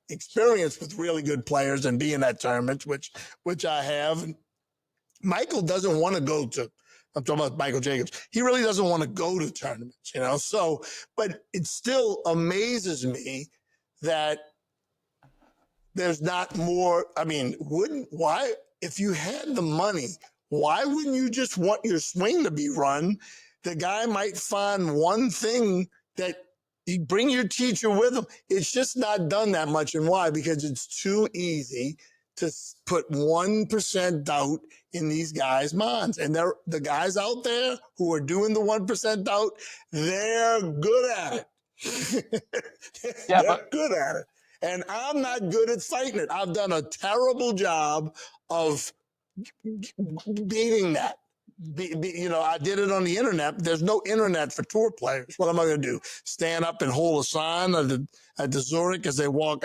experience with really good players and be in that tournament, which I have. Michael doesn't want to go to. I'm talking about Michael Jacobs. He really doesn't want to go to tournaments, So, but it still amazes me that there's not more. I mean, why, if you had the money, why wouldn't you just want your swing to be run? The guy might find one thing that you bring your teacher with him. It's just not done that much. And why? Because it's too easy to put 1% doubt in these guys' minds. And the guys out there who are doing the 1% doubt, they're good at it. They're good at it. And I'm not good at fighting it. I've done a terrible job of beating that. I did it on the internet. There's no internet for tour players. What am I going to do? Stand up and hold a sign at the Zurich as they walk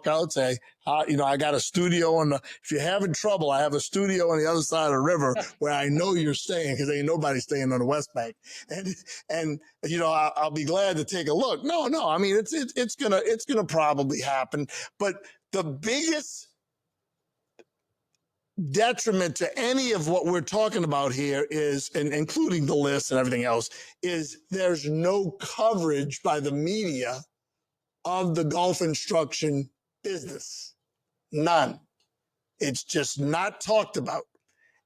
out? Say, I got a studio if you're having trouble, I have a studio on the other side of the river where I know you're staying, because ain't nobody staying on the West Bank. And I'll be glad to take a look. No. I mean, it's gonna probably happen. But the biggest detriment to any of what we're talking about here is, and including the list and everything else, is there's no coverage by the media of the golf instruction business. None. It's just not talked about.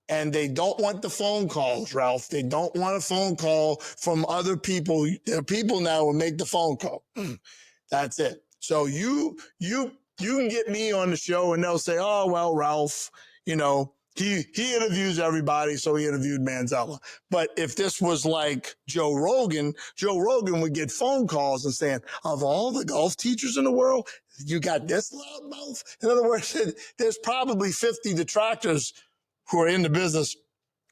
And they don't want the phone calls, Ralph. They don't want a phone call from other people. There are people now who make the phone call. That's it. So you can get me on the show and they'll say, oh, well, Ralph, he interviews everybody, so he interviewed Manzella. But if this was like Joe Rogan would get phone calls and saying, of all the golf teachers in the world, you got this loudmouth? In other words, there's probably 50 detractors who are in the business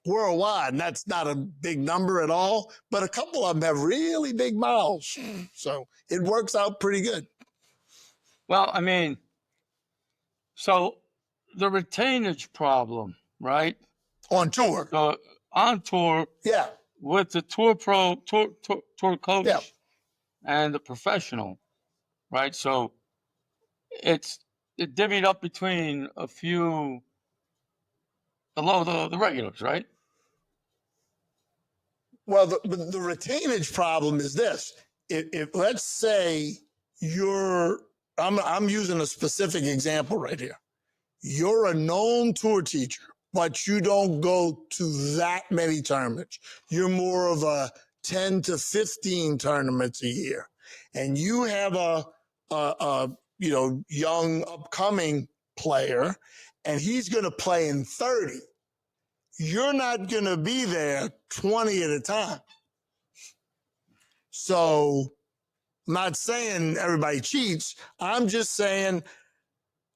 worldwide, and that's not a big number at all, but a couple of them have really big mouths. So it works out pretty good. Well, I mean, so the retainage problem, right? On tour. So on tour, yeah, with the tour coach, yeah, and the professional, right? So it divvied up between a few below the regulars, right? Well, the retainage problem is this: if let's say I'm using a specific example right here. You're a known tour teacher, but you don't go to that many tournaments. You're more of a 10 to 15 tournaments a year, and you have a young upcoming player, and he's going to play in 30. You're not going to be there 20 at a time. So I'm not saying everybody cheats. I'm just saying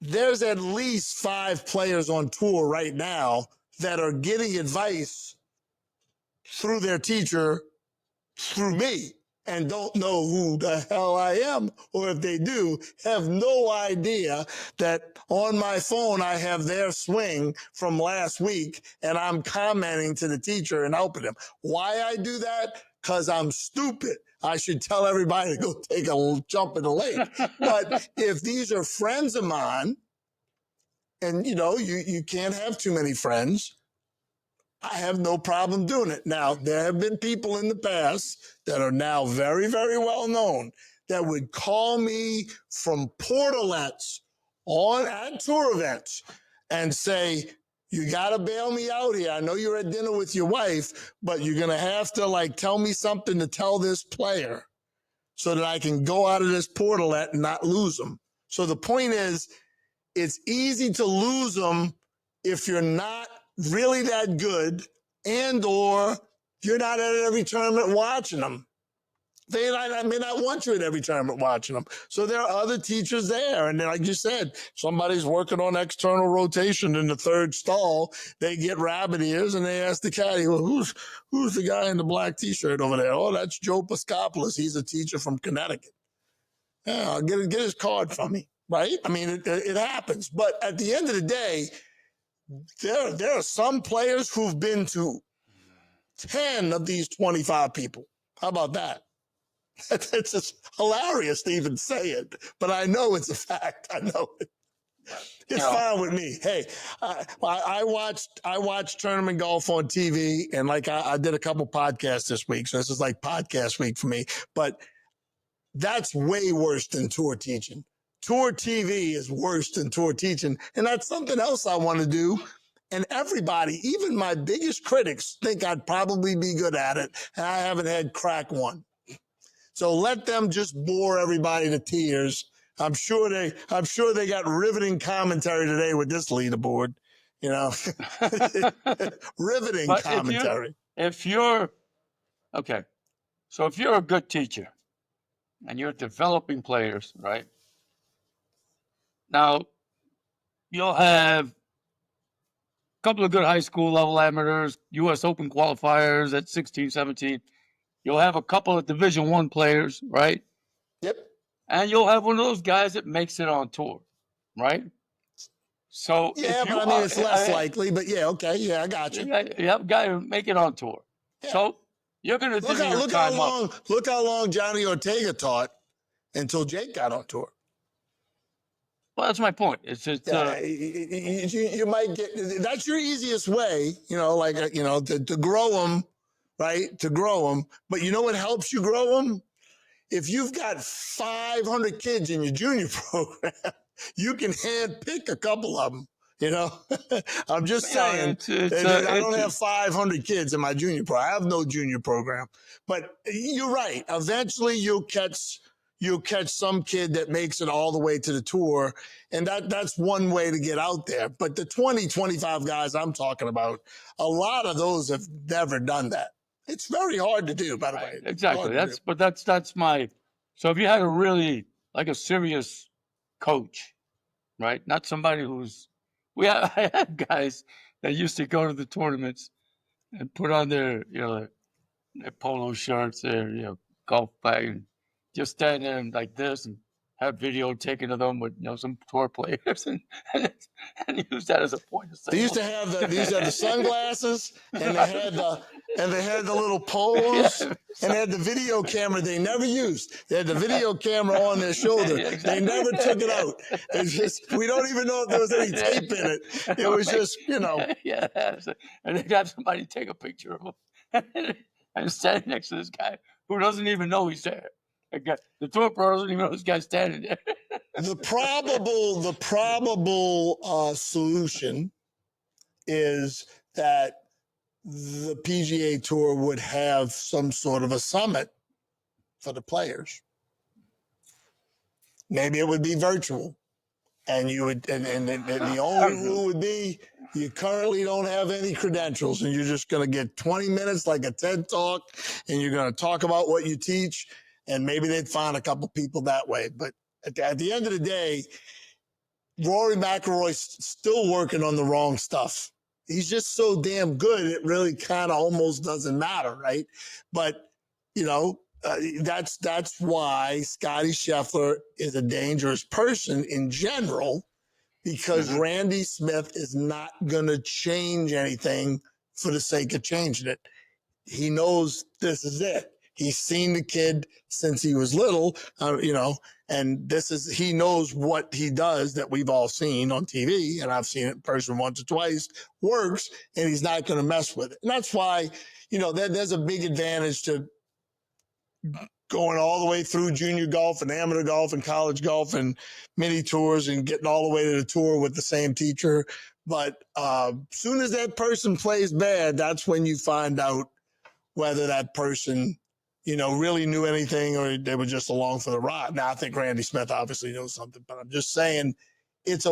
there's at least 5 players on tour right now that are getting advice through their teacher, through me, and don't know who the hell I am, or if they do, have no idea that on my phone I have their swing from last week, and I'm commenting to the teacher and helping them. Why I do that? because I'm stupid, I should tell everybody to go take a little jump in the lake. But if these are friends of mine, and you can't have too many friends, I have no problem doing it. Now, there have been people in the past that are now very, very well known that would call me from portalets at tour events and say, you got to bail me out here. I know you're at dinner with your wife, but you're going to have to tell me something to tell this player so that I can go out of this portalet and not lose them. So the point is, it's easy to lose them if you're not really that good and or you're not at every tournament watching them. They may not want you at every tournament watching them. So there are other teachers there. And like you said, somebody's working on external rotation in the third stall. They get rabbit ears and they ask the caddy, well, who's the guy in the black T-shirt over there? Oh, that's Joe Pascopoulos. He's a teacher from Connecticut. Yeah, I'll get his card from me, right? I mean, it happens. But at the end of the day, there are some players who've been to 10 of these 25 people. How about that? It's just hilarious to even say it, but I know it's a fact. I know it. It's fine with me. Hey, I watched tournament golf on TV, and I did a couple podcasts this week, so this is like podcast week for me. But that's way worse than tour teaching. Tour TV is worse than tour teaching, and that's something else I want to do. And everybody, even my biggest critics, think I'd probably be good at it, and I haven't had crack one. So let them just bore everybody to tears. I'm sure they got riveting commentary today with this leaderboard. Riveting But commentary. If you're okay, so if you're a good teacher and you're developing players, right? Now you'll have a couple of good high school level amateurs, U.S. Open qualifiers at 16, 17. You'll have a couple of Division I players, right? Yep. And you'll have one of those guys that makes it on tour, right? So yeah, but I mean it's less likely. But yeah, okay, yeah, I got you. You have a guy who make it on tour. Yeah. So you're going to divvy your time up. Look how long Johnny Ortega taught until Jake got on tour. Well, that's my point. It's just you might get that's your easiest way, to grow them, right? To grow them. But you know what helps you grow them? If you've got 500 kids in your junior program, you can hand pick a couple of them. I'm just saying. I don't have 500 kids in my junior program. I have no junior program. But you're right. Eventually, you'll catch some kid that makes it all the way to the tour, and that's one way to get out there. But the 20, 25 guys I'm talking about, a lot of those have never done that. It's very hard to do, by the way. Exactly. That's my. So if you had a really a serious coach, right? Not somebody who's. I had guys that used to go to the tournaments and put on their their polo shirts, their golf bag, and just stand there and like this and have video taken of them with some tour players and use that as a point of sale. They used to have the sunglasses and they had the little polos and they had the video camera they never used. They had the video camera on their shoulder. Exactly. They never took it out. It's just we don't even know if there was any tape in it. It was just Yeah, and they'd have somebody take a picture of them and stand next to this guy who doesn't even know he's there. The tour pro doesn't even know this guy's standing there. The probable solution is that the PGA Tour would have some sort of a summit for the players. Maybe it would be virtual, and you would, and the only rule would be you currently don't have any credentials, and you're just going to get 20 minutes like a TED Talk, and you're going to talk about what you teach. And maybe they'd find a couple people that way. But at the end of the day, Rory McIlroy's still working on the wrong stuff. He's just so damn good, it really kind of almost doesn't matter, right? But, that's why Scotty Scheffler is a dangerous person in general, because Randy Smith is not going to change anything for the sake of changing it. he knows this is it. He's seen the kid since he was little, and he knows what he does that we've all seen on TV, and I've seen it in person once or twice, works, and he's not going to mess with it. And that's why, there's a big advantage to going all the way through junior golf and amateur golf and college golf and mini tours and getting all the way to the tour with the same teacher. But soon as that person plays bad, that's when you find out whether that person, really knew anything or they were just along for the ride. Now, I think Randy Smith obviously knows something, but I'm just saying it's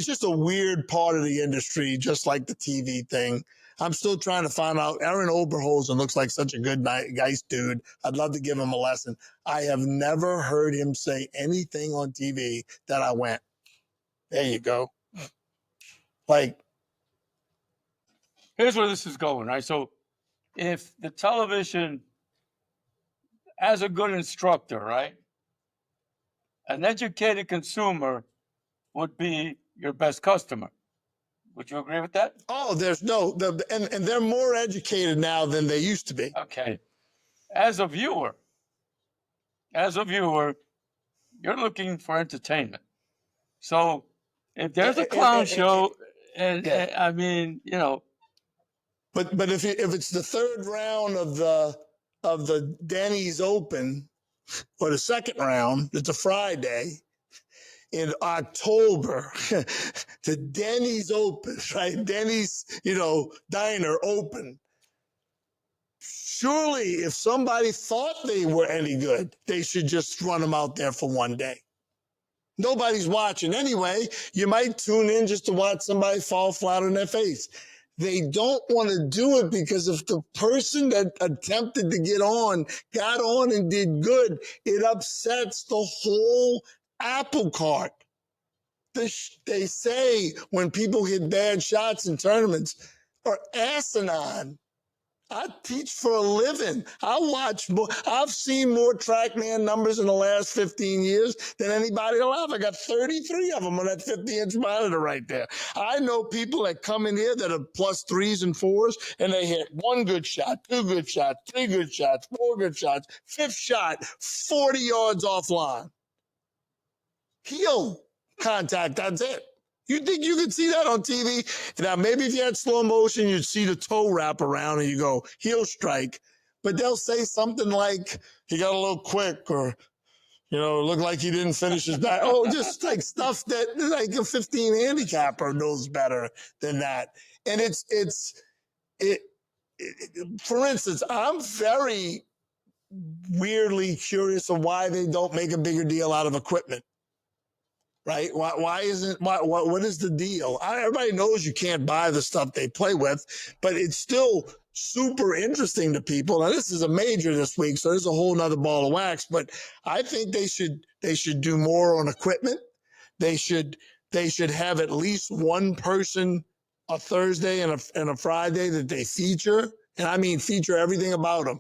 just a weird part of the industry, just like the TV thing. I'm still trying to find out. Aaron Oberholzer looks like such a good, nice dude. I'd love to give him a lesson. I have never heard him say anything on TV that I went, there you go. Like, here's where this is going, right? So if the television, as a good instructor, right, an educated consumer would be your best customer. Would you agree with that? oh, and they're more educated now than they used to be. Okay. As a viewer, you're looking for entertainment. So if there's a clown show, I mean, But if it's the third round of the Denny's Open or the second round, it's a Friday in October, the Denny's Open, right? Denny's, diner open. Surely, if somebody thought they were any good, they should just run them out there for one day. Nobody's watching anyway. You might tune in just to watch somebody fall flat on their face. They don't want to do it because if the person that attempted to get on got on and did good, it upsets the whole apple cart. They say when people hit bad shots in tournaments are asinine. I teach for a living. I've seen more TrackMan numbers in the last 15 years than anybody alive. I got 33 of them on that 50-inch monitor right there. I know people that come in here that are plus 3s and 4s, and they hit one good shot, 2 good shots, 3 good shots, 4 good shots, 5th shot, 40 yards offline. Heel contact, that's it. You think you could see that on TV? Now, maybe if you had slow motion, you'd see the toe wrap around and you go, heel strike. But they'll say something like, he got a little quick, or, looked like he didn't finish his back. Oh, just like stuff that like a 15 handicapper knows better than that. And for instance, I'm very weirdly curious of why they don't make a bigger deal out of equipment. Right? What is the deal? Everybody knows you can't buy the stuff they play with, but it's still super interesting to people. Now, this is a major this week, so there's a whole nother ball of wax, but I think they should do more on equipment. They should have at least one person a Thursday and a Friday that they feature. And I mean, feature everything about them.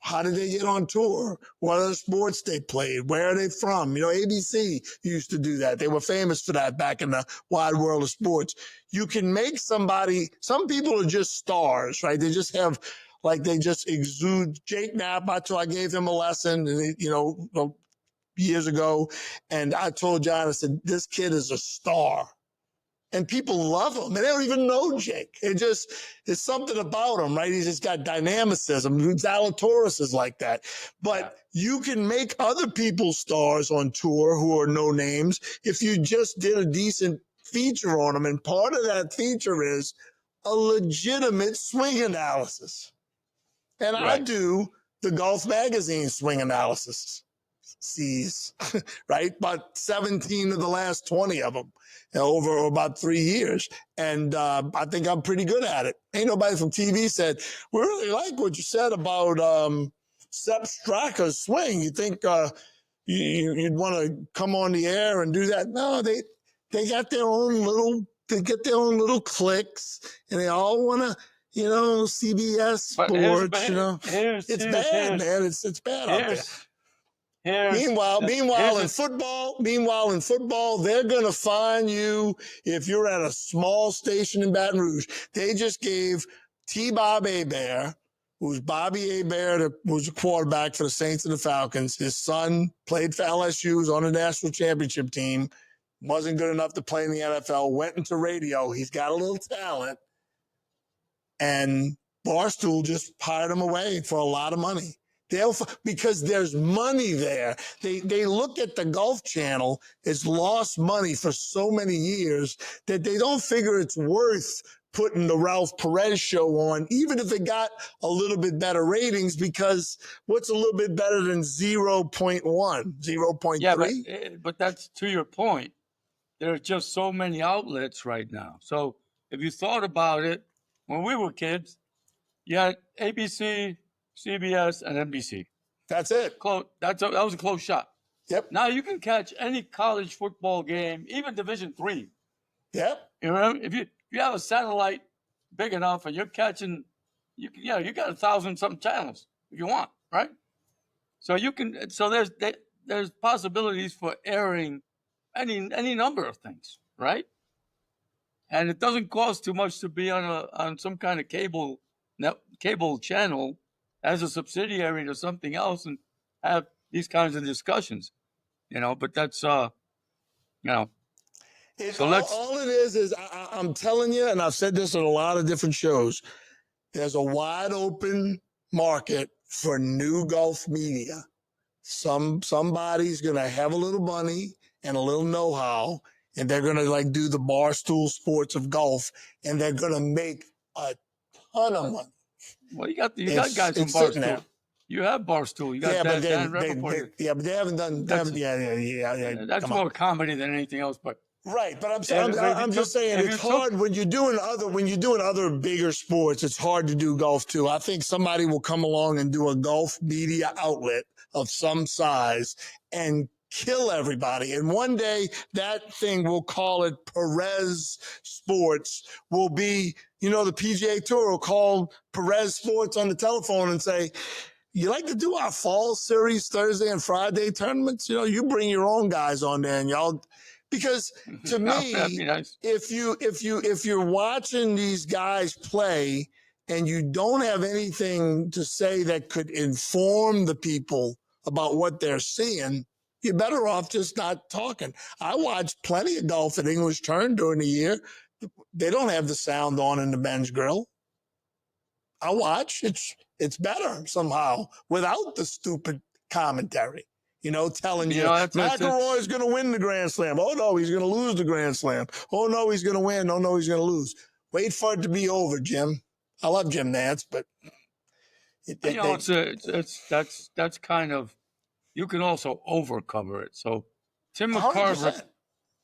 How did they get on tour? What are the sports they played? Where are they from? ABC used to do that. They were famous for that back in the wide world of sports. You can make some people are just stars, right? They just have, they just exude. Jake Knapp, I gave him a lesson, years ago. And I told John, I said, this kid is a star. And people love him. And they don't even know Jake. There's something about him, right? He's just got dynamicism. Zalatoris is like that. But you can make other people stars on tour who are no names if you just did a decent feature on them. And part of that feature is a legitimate swing analysis. And right. I do the Golf Magazine swing analysis. Right? About 17 of the last 20 of them over about 3 years. And I think I'm pretty good at it. Ain't nobody from TV said, we really like what you said about Sepp Straka's swing. You think you'd want to come on the air and do that? No, they got their own little cliques, and they all want to, CBS Sports, it's bad, man. It's bad out there. Meanwhile, in football, they're going to fine you if you're at a small station in Baton Rouge. They just gave T. Bob Hebert, who's Bobby Hebert, who's a quarterback for the Saints and the Falcons. His son played for LSU, was on the national championship team, wasn't good enough to play in the NFL, went into radio. He's got a little talent. And Barstool just hired him away for a lot of money. Because there's money there. They look at the Golf Channel as lost money for so many years that they don't figure it's worth putting the Ralph Perez show on, even if it got a little bit better ratings, because what's a little bit better than 0.1, 0.3? Yeah, but that's to your point. There are just so many outlets right now. So if you thought about it, when we were kids, you had ABC, CBS, and NBC. That's it. That was a close shot. Yep. Now you can catch any college football game, even Division III. Yep. You know, if you have a satellite big enough and you're catching, you got 1,000-something channels if you want, right? So you can. So there's possibilities for airing any number of things, right? And it doesn't cost too much to be on some kind of cable channel as a subsidiary to something else and have these kinds of discussions, But that's So all it is I'm telling you, and I've said this on a lot of different shows. There's a wide open market for new golf media. Somebody's gonna have a little money and a little know-how, and they're gonna do the Barstool Sports of golf, and they're gonna make a ton of money. Well, you got guys from Barstool. You have Barstool. You got Dan Rappaport. But they haven't done. That's more comedy than anything else. But right, but I'm just saying it's hard when you're doing other bigger sports. It's hard to do golf too. I think somebody will come along and do a golf media outlet of some size and kill everybody. And one day that thing, we'll call it Perez Sports, will be, the PGA Tour will call Perez Sports on the telephone and say, you like to do our fall series Thursday and Friday tournaments? You bring your own guys on there and y'all, because to me, nice. if you're watching these guys play and you don't have anything to say that could inform the people about what they're seeing, you're better off just not talking. I watched plenty of golf at English Turn during the year. They don't have the sound on in the men's grill. I watch. It's better somehow without the stupid commentary. Telling you McIlroy is going to win the Grand Slam. Oh, no, he's going to lose the Grand Slam. Oh, no, he's going to win. Oh, no, he's going to lose. Wait for it to be over, Jim. I love Jim Nantz, but that's kind of, you can also overcover it. So Tim 100%.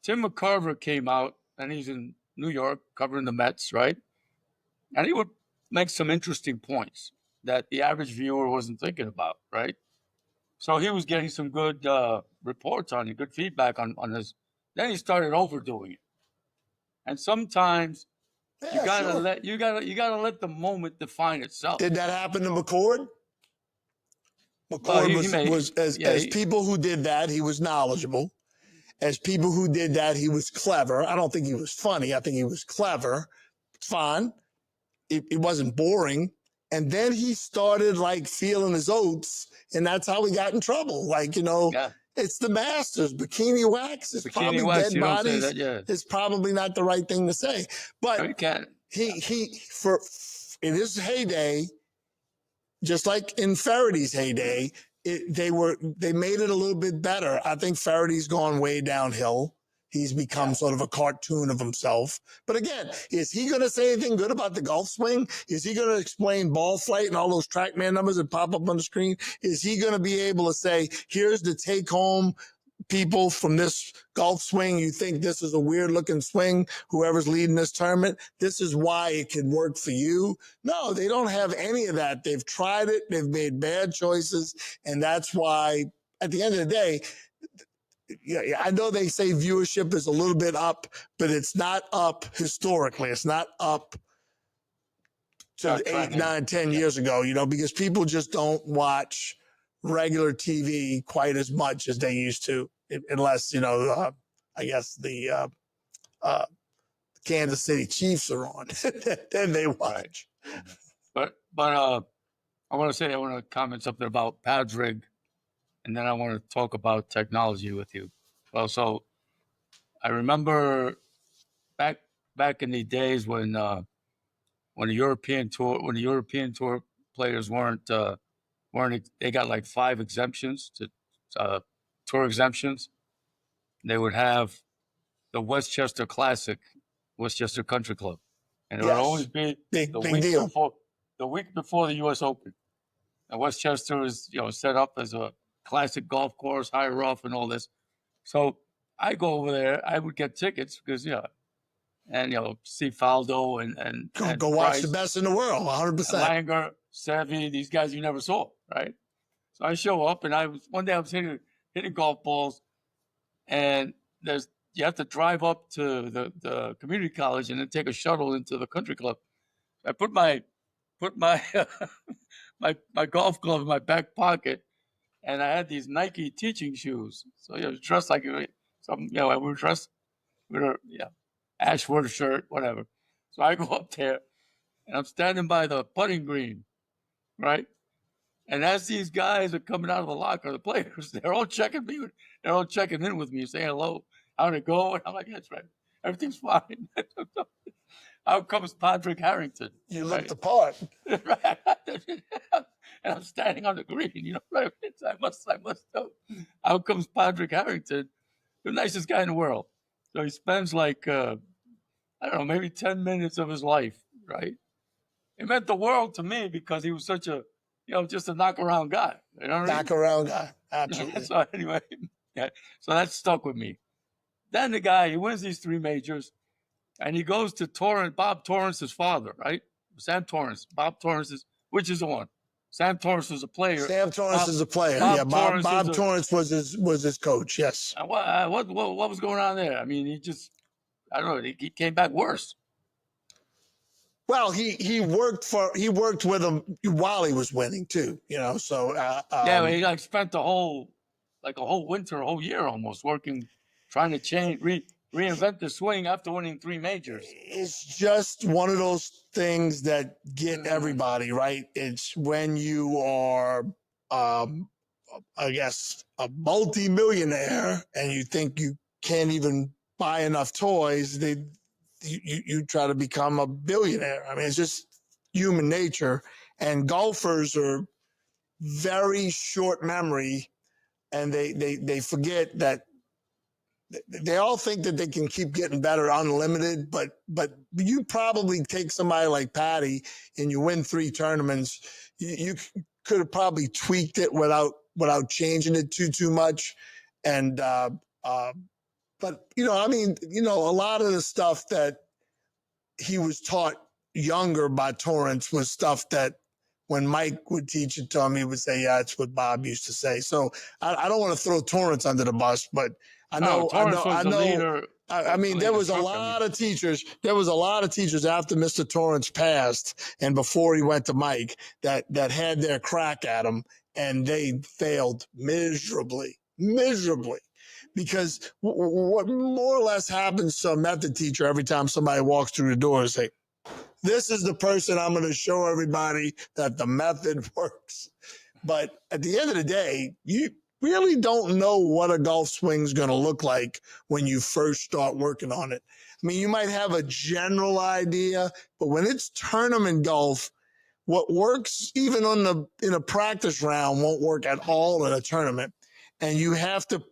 McCarver came out, and he's in New York covering the Mets, right? And he would make some interesting points that the average viewer wasn't thinking about, right? So he was getting some good reports on it, good feedback on this. Then he started overdoing it, and sometimes you gotta let the moment define itself. Did that happen to McCord? McCord as people who did that, he was knowledgeable. As people who did that, he was clever. I don't think he was funny. I think he was clever. It's fine. It wasn't boring. And then he started feeling his oats, and that's how he got in trouble. It's the Masters. Bikini wax is probably wax, dead bodies. It's probably not the right thing to say. But in his heyday, just like in Faraday's heyday, they made it a little bit better. I think Faraday's gone way downhill. He's become sort of a cartoon of himself. But again, is he going to say anything good about the golf swing? Is he going to explain ball flight and all those TrackMan numbers that pop up on the screen? Is he going to be able to say, here's the take home people from this golf swing? You think this is a weird looking swing, whoever's leading this tournament, this is why it can work for you? No, they don't have any of that. They've tried it. They've made bad choices. And that's why at the end of the day, I know they say viewership is a little bit up, but it's not up historically. It's not up to 8, 9, 10 years ago, because people just don't watch regular TV quite as much as they used to, unless, I guess the Kansas City Chiefs are on. Then they watch. Right. But I want to comment something about Padrig, and then I want to talk about technology with you. Well, so I remember back back in the days when the European tour players weren't they got like 5 exemptions to uh, tour exemptions. They would have the Westchester Classic, Westchester Country Club, and it would always Yes, be big the big week deal. before the U.S. Open. And Westchester is set up as a classic golf course, high rough, and all this. So I go over there. I would get tickets because and see Faldo Go and watch the Bryce best in the world, and 100%. Langer, Seve, these guys you never saw, right? So I show up, and one day I was hitting golf balls, and you have to drive up to the community college and then take a shuttle into the country club. I put my my golf glove in my back pocket, and I had these Nike teaching shoes. So dressed like some I were dressed with a Ashworth shirt, whatever. So I go up there, and I'm standing by the putting green, right? And as these guys are coming out of the locker, the players, they're all checking me. They're all checking in with me, saying hello, how'd it go? And I'm like, that's right. Everything's fine. Out comes Patrick Harrington, You looked right? the part. Right. And I'm standing on the green, right? I must know. Out comes Patrick Harrington, the nicest guy in the world. So he spends like, I don't know, maybe 10 minutes of his life, right? It meant the world to me because he was such a, just a knock around guy. You know what I mean? Knock around guy. Absolutely. So anyway, yeah. So that stuck with me. Then the guy, he wins these 3 majors, and he goes to Bob Torrance's father, right? Sam Torrance. Bob Torrance's, which is the one? Sam Torrance was a player. Sam Torrance Bob, is a player. Yeah, Bob Torrance was Bob Torrance was his coach. Yes. what was going on there? I mean, I don't know. He came back worse. Well, he worked with him while he was winning too. So Yeah, he like spent a whole winter, a whole year almost working, trying to reinvent the swing after winning 3 majors. it's just one of those things that get everybody right. It's when you are, I guess, a multi-millionaire and you think you can't even buy enough toys. You try to become a billionaire. I mean, it's just human nature. And golfers are very short memory, and they forget that they all think that they can keep getting better unlimited, but you probably take somebody like Patty and you win 3 tournaments, you could have probably tweaked it without changing it too much. And but I mean, a lot of the stuff that he was taught younger by Torrance was stuff that when Mike would teach it to him, he would say, yeah, it's what Bob used to say. So I don't want to throw Torrance under the bus, but Torrance was the leader. I mean, there was a lot of teachers. There was a lot of teachers after Mr. Torrance passed and before he went to Mike that had their crack at him, and they failed miserably. Because what more or less happens to a method teacher every time somebody walks through the door is say, this is the person I'm going to show everybody that the method works. But at the end of the day, you really don't know what a golf swing is going to look like when you first start working on it. I mean, you might have a general idea, but when it's tournament golf, what works even in a practice round won't work at all in a tournament. And you have to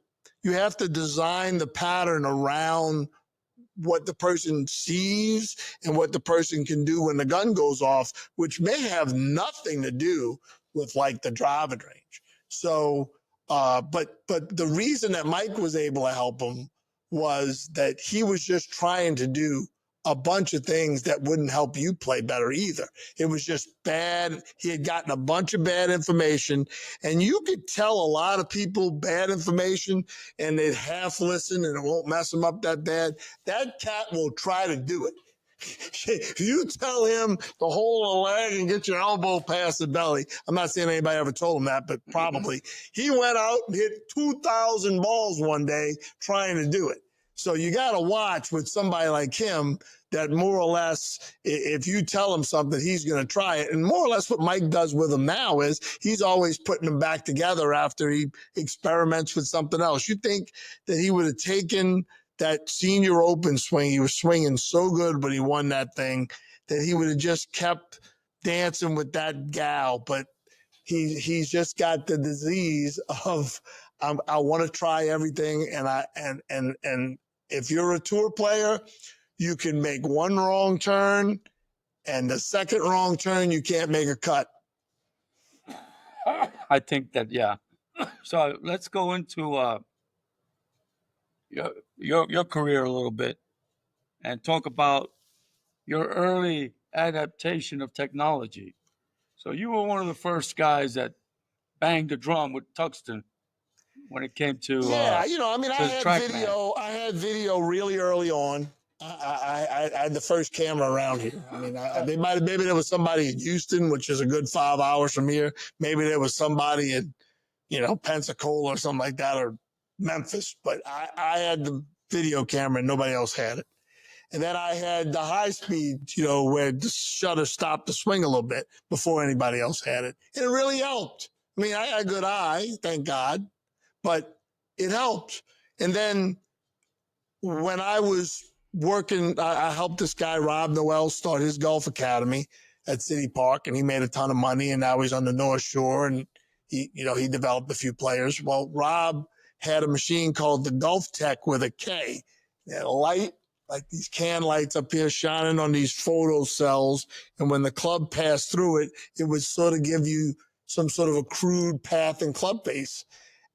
design the pattern around what the person sees and what the person can do when the gun goes off, which may have nothing to do with like the driving range. So, but the reason that Mike was able to help him was that he was just trying to do a bunch of things that wouldn't help you play better either. It was just bad. He had gotten a bunch of bad information, and you could tell a lot of people bad information and they'd half listen and it won't mess them up that bad. That cat will try to do it. If you tell him to hold a leg and get your elbow past the belly, I'm not saying anybody ever told him that, but probably he went out and hit 2,000 balls one day trying to do it. So you got to watch with somebody like him that more or less, if you tell him something, he's going to try it. And more or less what Mike does with him now is he's always putting them back together after he experiments with something else. You think that he would have taken that senior open swing? He was swinging so good, but he won that thing, that he would have just kept dancing with that gal. But he's just got the disease of I want to try everything, and if you're a tour player, you can make one wrong turn, and the second wrong turn you can't make a cut. I think that, yeah. So let's go into your career a little bit and talk about your early adaptation of technology. So you were one of the first guys that banged the drum with Tuxton when it came to Yeah, I mean, to the TrackMan. I had video really early on. I had the first camera around here. I mean, maybe there was somebody in Houston, which is a good 5 hours from here. Maybe there was somebody in, Pensacola or something like that, or Memphis. But I had the video camera and nobody else had it. And then I had the high speed, where the shutter stopped the swing a little bit before anybody else had it. And it really helped. I mean, I had a good eye, thank God, but it helped. And then when I was working, I helped this guy, Rob Noel, start his golf academy at City Park, and he made a ton of money, and now he's on the North Shore, and he developed a few players. Well, Rob had a machine called the Golf Tech with a K. It had a light, like these can lights up here shining on these photo cells, and when the club passed through it, it would sort of give you some sort of a crude path and club face.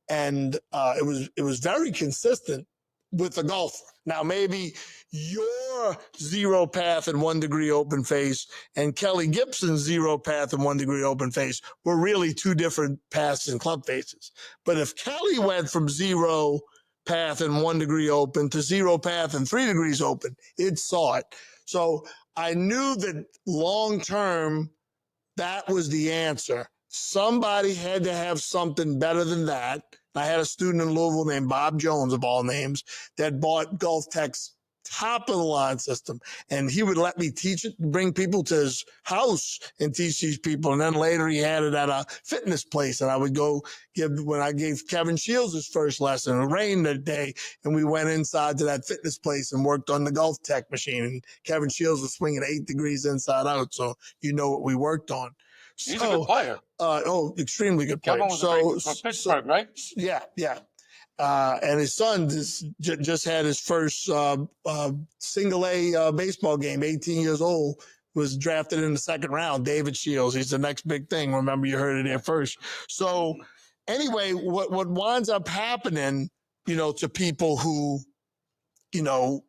And it was very consistent with the golfer. Now, maybe your zero path and 1 degree open face and Kelly Gibson's zero path and 1 degree open face were really two different paths and club faces. But if Kelly went from zero path and 1 degree open to zero path and 3 degrees open, it saw it. So I knew that long term, that was the answer. Somebody had to have something better than that. I had a student in Louisville named Bob Jones, of all names, that bought Golf Tech's top of the line system. And he would let me teach it, bring people to his house and teach these people. And then later he had it at a fitness place. And I would go when I gave Kevin Shields his first lesson, it rained that day. And we went inside to that fitness place and worked on the Golf Tech machine. And Kevin Shields was swinging 8 degrees inside out. So you know what we worked on. He's a good player. Extremely good player. Kevin was from Pittsburgh, right? Yeah. And his son just had his first single A baseball game, 18 years old, was drafted in the second round. David Shields, he's the next big thing. Remember, you heard it here first. So anyway, what winds up happening, to people who, deal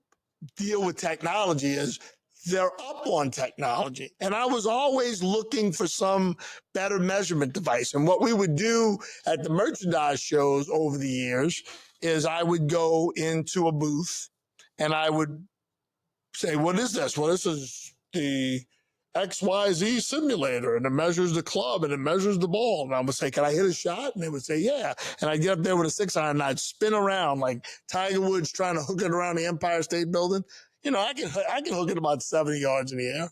with technology is they're up on technology. And I was always looking for some better measurement device. And what we would do at the merchandise shows over the years is I would go into a booth and I would say, what is this? Well, this is the XYZ simulator, and it measures the club and it measures the ball. And I would say, can I hit a shot? And they would say, yeah. And I'd get up there with a 6-iron and I'd spin around like Tiger Woods trying to hook it around the Empire State Building. I can hook it about 70 yards in the air,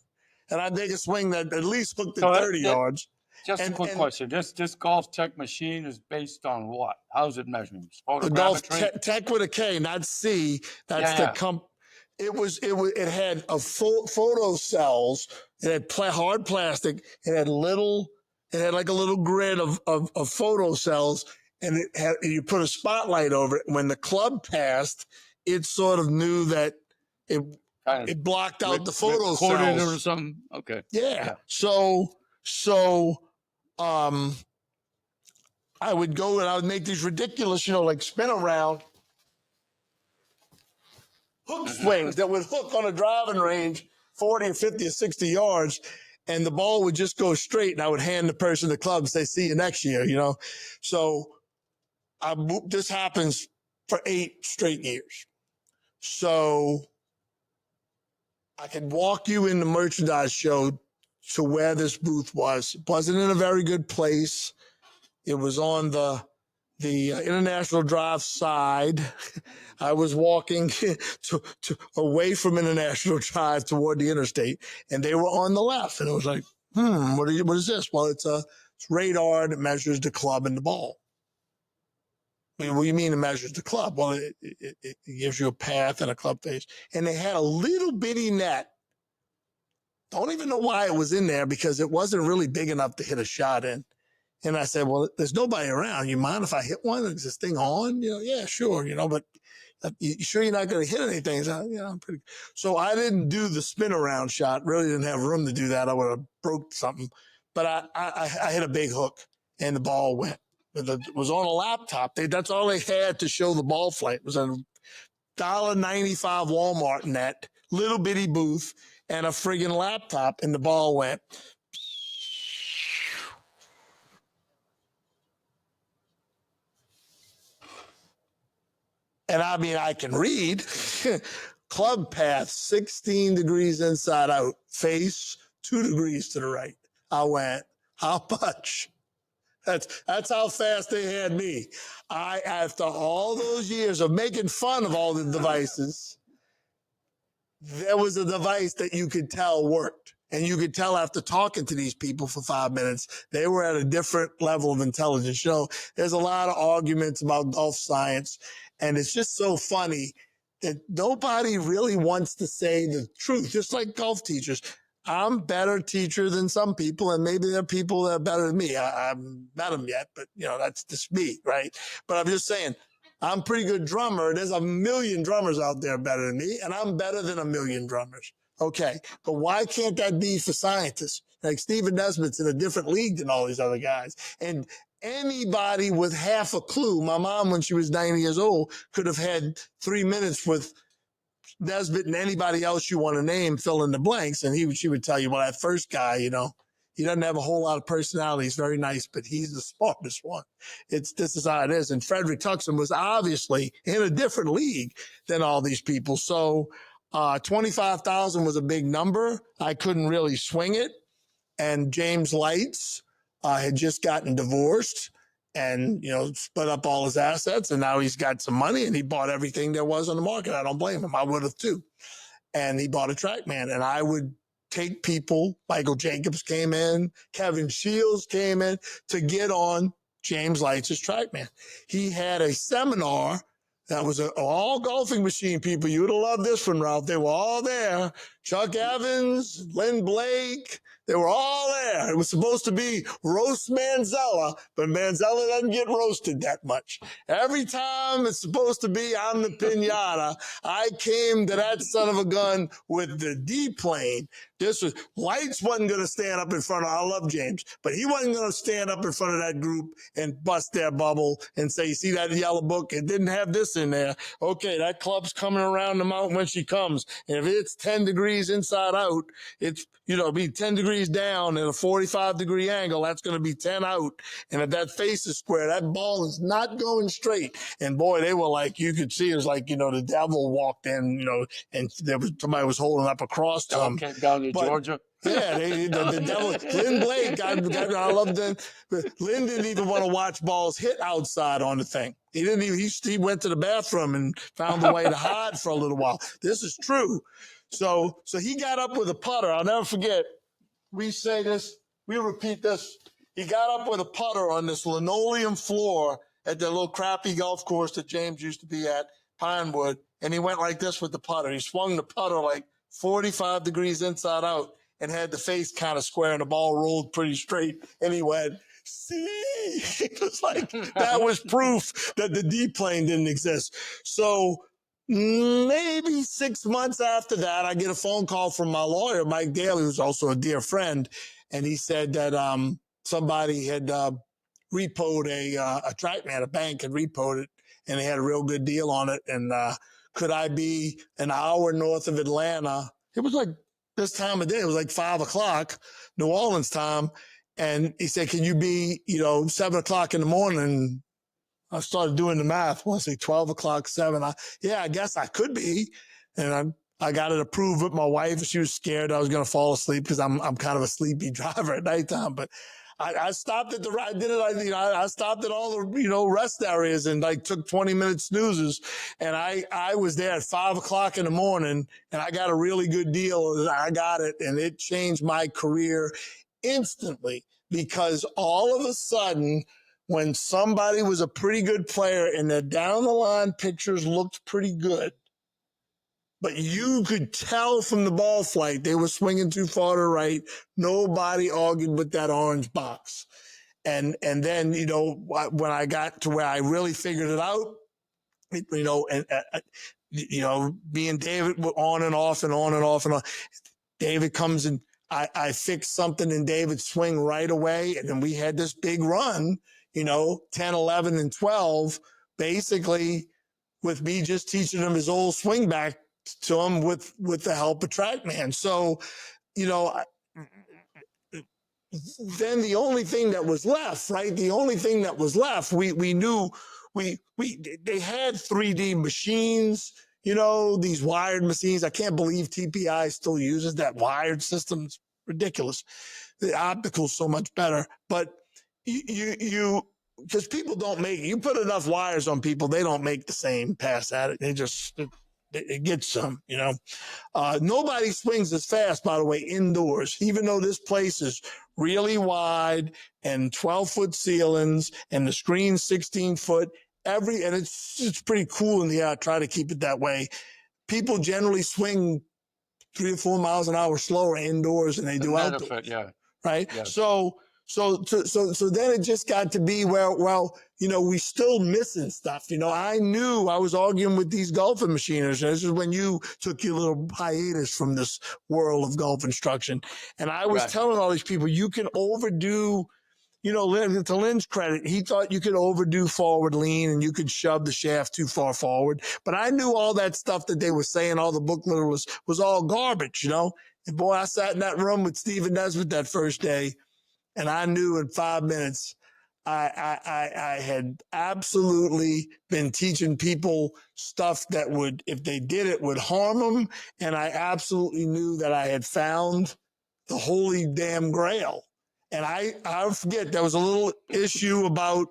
and I'd make a swing that at least hooked it 30 yards. Just a quick question. This Golf Tech machine is based on what? How's it measuring? The Golf Tech with a K, not C. That's It had a full photo cells. It had hard plastic. It had like a little grid of photo cells, and you put a spotlight over it. When the club passed, it sort of knew that it blocked out the photo cells or something. Okay. Yeah. So I would go and I would make these ridiculous, like spin around hook swings that would hook on a driving range 40 or 50 or 60 yards, and the ball would just go straight, and I would hand the person the club and say, see you next year, So this happens for 8 straight years. So I could walk you in the merchandise show to where this booth was. It wasn't in a very good place. It was on the the International Drive side. I was walking away from International Drive toward the interstate, and they were on the left. And it was like, what is this? Well, it's radar that measures the club and the ball. I mean, what do you mean it measures the club? Well, it gives you a path and a club face. And they had a little bitty net. Don't even know why it was in there, because it wasn't really big enough to hit a shot in. And I said, well, there's nobody around. You mind if I hit one? Is this thing on? Yeah, sure. But you sure you're not going to hit anything? So, I'm pretty. So I didn't do the spin around shot. Really didn't have room to do that. I would have broke something. But I hit a big hook, and the ball went. It was on a laptop. That's all they had to show the ball flight. It was a $1.95 Walmart net, little bitty booth, and a friggin' laptop, and the ball went. And I mean, I can read. Club path, 16 degrees inside out, face 2 degrees to the right. I went, how much? That's how fast they had me. After all those years of making fun of all the devices, there was a device that you could tell worked. And you could tell after talking to these people for 5 minutes, they were at a different level of intelligence. There's a lot of arguments about golf science, and it's just so funny that nobody really wants to say the truth, just like golf teachers. I'm a better teacher than some people, and maybe there are people that are better than me. I haven't met them yet, but, that's just me, right? But I'm just saying, I'm a pretty good drummer. There's a million drummers out there better than me, and I'm better than a million drummers. Okay, but why can't that be for scientists? Like Stephen Nesbitt's in a different league than all these other guys. And anybody with half a clue, my mom, when she was 90 years old, could have had 3 minutes with Nesbitt and anybody else you want to name, fill in the blanks. And she would tell you, well, that first guy, he doesn't have a whole lot of personality. He's very nice, but he's the smartest one. This is how it is. And Frederick Tuxton was obviously in a different league than all these people. So 25,000 was a big number. I couldn't really swing it. And James Lights had just gotten divorced and, split up all his assets. And now he's got some money and he bought everything there was on the market. I don't blame him. I would have too. And he bought a TrackMan, and I would take people. Michael Jacobs came in, Kevin Shields came in to get on James Lights' TrackMan. He had a seminar that was all golfing machine people. You would have loved this one, Ralph. They were all there. Chuck Evans, Lynn Blake, they were all there. It was supposed to be roast Manzella, but Manzella doesn't get roasted that much. Every time it's supposed to be on the pinata, I came to that son of a gun with the D-plane. Lights wasn't going to stand up in front of, I love James, but he wasn't going to stand up in front of that group and bust their bubble and say, you see that yellow book? It didn't have this in there. Okay, that club's coming around the mountain when she comes. And if it's 10 degrees inside out, it's, be 10 degrees down at a 45-degree angle. That's going to be 10 out. And if that face is square, that ball is not going straight. And boy, they were like, you could see it was like, the devil walked in, and somebody was holding up a cross to him. Okay, down to Georgia. Yeah, the devil. Lynn Blake, I love them. Lynn didn't even want to watch balls hit outside on the thing. He didn't even. He went to the bathroom and found a way to hide for a little while. This is true. So he got up with a putter. I'll never forget. We say this. We repeat this. He got up with a putter on this linoleum floor at the little crappy golf course that James used to be at, Pinewood, and he went like this with the putter. He swung the putter like 45 degrees inside out and had the face kind of square, and the ball rolled pretty straight. And he went, see? It was like, that was proof that the D-plane didn't exist. So maybe 6 months after that, I get a phone call from my lawyer, Mike Daly, who's also a dear friend. And he said that somebody had repoed a TrackMan, a bank had repoed it, and they had a real good deal on it. And could I be an hour north of Atlanta? It was like this time of day. It was like 5 o'clock, New Orleans time. And he said, can you be, 7 o'clock in the morning? I started doing the math. Well, I say 12 o'clock, 7. I guess I could be. And I got it approved with my wife. She was scared I was going to fall asleep because I'm kind of a sleepy driver at nighttime. But I stopped at I did it. I stopped at all the rest areas and like took 20-minute snoozes, and I was there at 5 o'clock in the morning, and I got a really good deal. I got it, and it changed my career instantly because all of a sudden, when somebody was a pretty good player and their down the line pictures looked pretty good, but you could tell from the ball flight they were swinging too far to right. Nobody argued with that orange box. And then, when I got to where I really figured it out, me and David were on and off and on and off and on. David comes and I fixed something in David's swing right away. And then we had this big run, 10, 11, and 12, basically with me just teaching him his old swing back to him with the help of TrackMan. So, then the only thing that was left, right? The only thing that was left, we knew they had 3D machines, these wired machines. I can't believe TPI still uses that wired system. It's ridiculous. The optical's so much better, but you because people don't you put enough wires on people, they don't make the same pass at it. They just it gets some, Nobody swings as fast, by the way, indoors, even though this place is really wide and 12-foot ceilings and the screen's 16-foot. And it's pretty cool in the air. I try to keep it that way. People generally swing 3 or 4 miles an hour slower indoors than they do outdoors. Yeah. Right. Yes. So then it just got to be where, we still missing stuff. I knew I was arguing with these golfing machiners. This is when you took your little hiatus from this world of golf instruction. And I was telling all these people, you can overdo, to Lynn's credit, he thought you could overdo forward lean and you could shove the shaft too far forward. But I knew all that stuff that they were saying, all the booklet was all garbage, And boy, I sat in that room with Stephen Nesbitt that first day, and I knew in 5 minutes I had absolutely been teaching people stuff that would, if they did it, would harm them. And I absolutely knew that I had found the holy damn grail. And I'll forget, there was a little issue about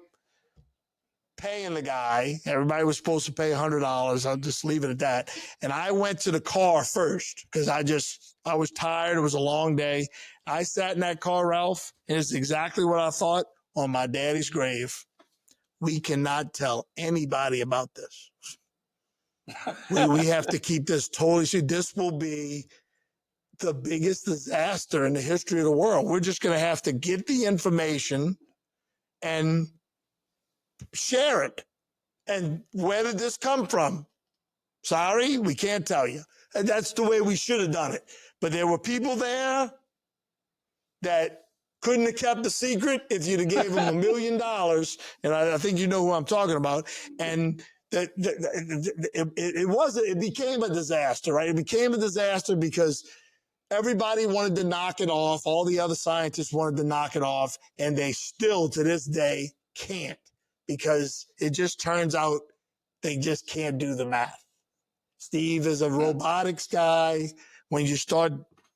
paying the guy. Everybody was supposed to pay $100. I'll just leave it at that. And I went to the car first because I was tired. It was a long day. I sat in that car, Ralph, and it's exactly what I thought on my daddy's grave. We cannot tell anybody about this. We have to keep this totally. This will be the biggest disaster in the history of the world. We're just going to have to get the information and share it. And where did this come from? Sorry, we can't tell you. And that's the way we should have done it. But there were people there that couldn't have kept the secret if you'd have gave them $1 million. And I think you know who I'm talking about. And it became a disaster, right? It became a disaster because everybody wanted to knock it off. All the other scientists wanted to knock it off. And they still, to this day, can't, because it just turns out they just can't do the math. Steve is a robotics guy. When you start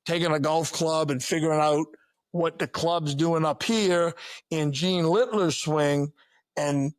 taking a golf club and figuring out what the club's doing up here in Gene Littler's swing and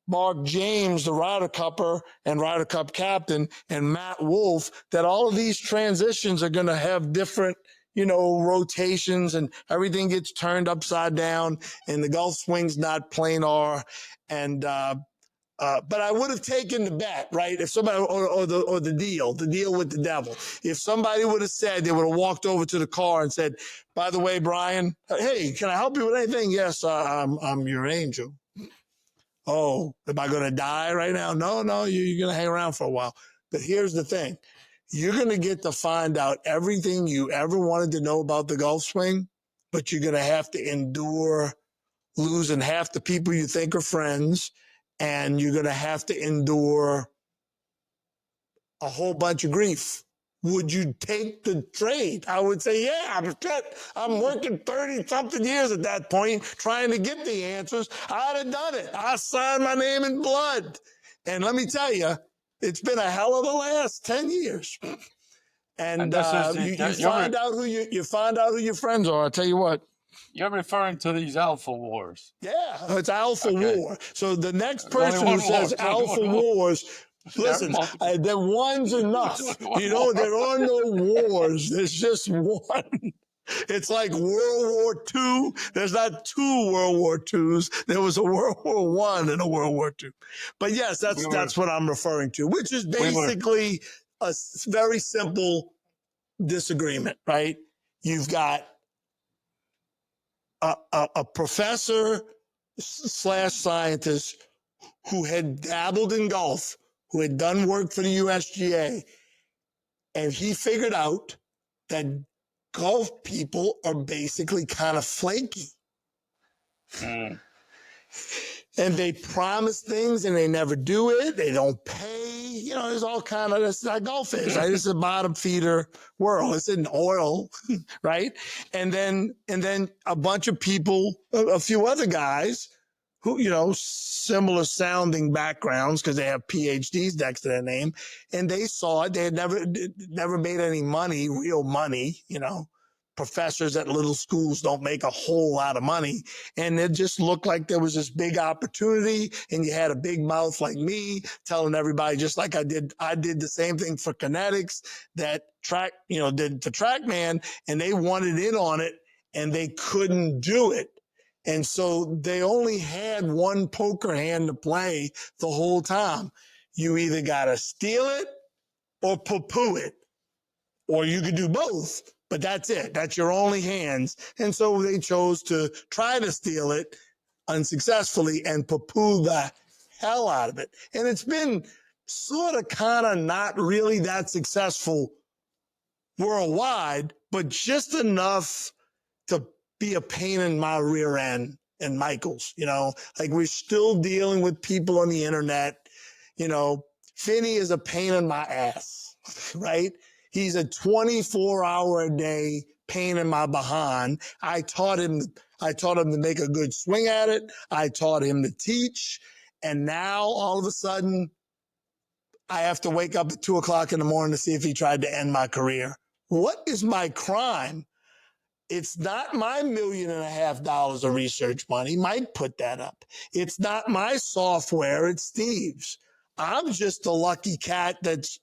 Mark James, the Ryder Cupper and Ryder Cup captain, and Matt Wolf, that all of these transitions are going to have different, rotations, and everything gets turned upside down and the golf swing's not planar. And, but I would have taken the bet, right? If somebody, or the deal with the devil. If somebody would have said, they would have walked over to the car and said, by the way, Brian, hey, can I help you with anything? Yes, I'm your angel. Oh, am I going to die right now? No, you're going to hang around for a while. But here's the thing. You're going to get to find out everything you ever wanted to know about the golf swing, but you're going to have to endure losing half the people you think are friends, and you're going to have to endure a whole bunch of grief. Would you take the trade? I would say, yeah, I'm working 30-something years at that point trying to get the answers. I'd have done it. I signed my name in blood. And let me tell you, it's been a hell of a last 10 years. And you find out who your friends are. I'll tell you what. You're referring to these alpha wars. Yeah, it's Alpha Okay. War. So the next There's only person who one war. says There's only Alpha one war. Wars, There are listen, multiple. the one's There's enough. only one You know, war. there are no wars. There's just one. It's like World War II. There's not two World War IIs. There was a World War One and a World War II. But yes, We were. that's what I'm referring to, which is We were. basically a very simple disagreement, right? You've got a professor slash scientist who had dabbled in golf, who had done work for the USGA, and he figured out that golf people are basically kind of flaky. Mm. And they promise things and they never do it. They don't pay. You know, there's all kind of, that's how golf is, right? It's a bottom feeder world. It's in oil, right? And then a bunch of people, a few other guys who, you know, similar sounding backgrounds because they have PhDs next to their name. And they saw it. They had never made any money, real money, you know. Professors at little schools don't make a whole lot of money. And it just looked like there was this big opportunity, and you had a big mouth like me telling everybody, just like I did the same thing for kinetics, that track, you know, did the TrackMan, and they wanted in on it and they couldn't do it. And so they only had one poker hand to play the whole time. You either got to steal it or poo-poo it, or you could do both, but that's it. That's your only hands. And so they chose to try to steal it unsuccessfully and poo-poo the hell out of it. And it's been sort of kind of not really that successful worldwide, but just enough to be a pain in my rear end and Michael's, you know, like we're still dealing with people on the internet. You know, Finney is a pain in my ass, right? He's a 24-hour a day pain in my behind. I taught him to make a good swing at it. I taught him to teach. And now all of a sudden I have to wake up at 2:00 in the morning to see if he tried to end my career. What is my crime? It's not my $1.5 million of research money. Mike put that up. It's not my software. It's Steve's. I'm just a lucky cat that's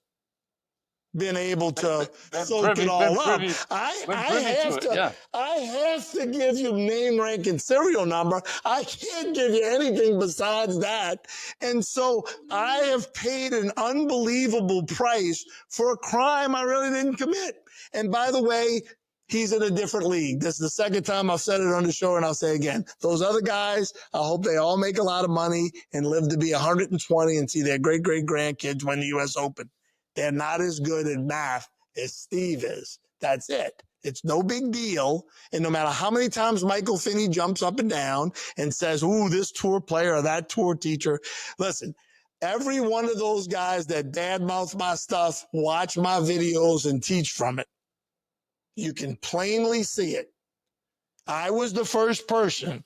been able to soak it all up. I have to give you name, rank, and serial number. I can't give you anything besides that. And so I have paid an unbelievable price for a crime I really didn't commit. And by the way, he's in a different league. This is the second time I've said it on the show, and I'll say again. Those other guys, I hope they all make a lot of money and live to be 120 and see their great-great-grandkids win the U.S. Open. They're not as good at math as Steve is. That's it. It's no big deal. And no matter how many times Michael Finney jumps up and down and says, ooh, this tour player or that tour teacher, listen, every one of those guys that badmouth my stuff, watch my videos and teach from it. You can plainly see it. I was the first person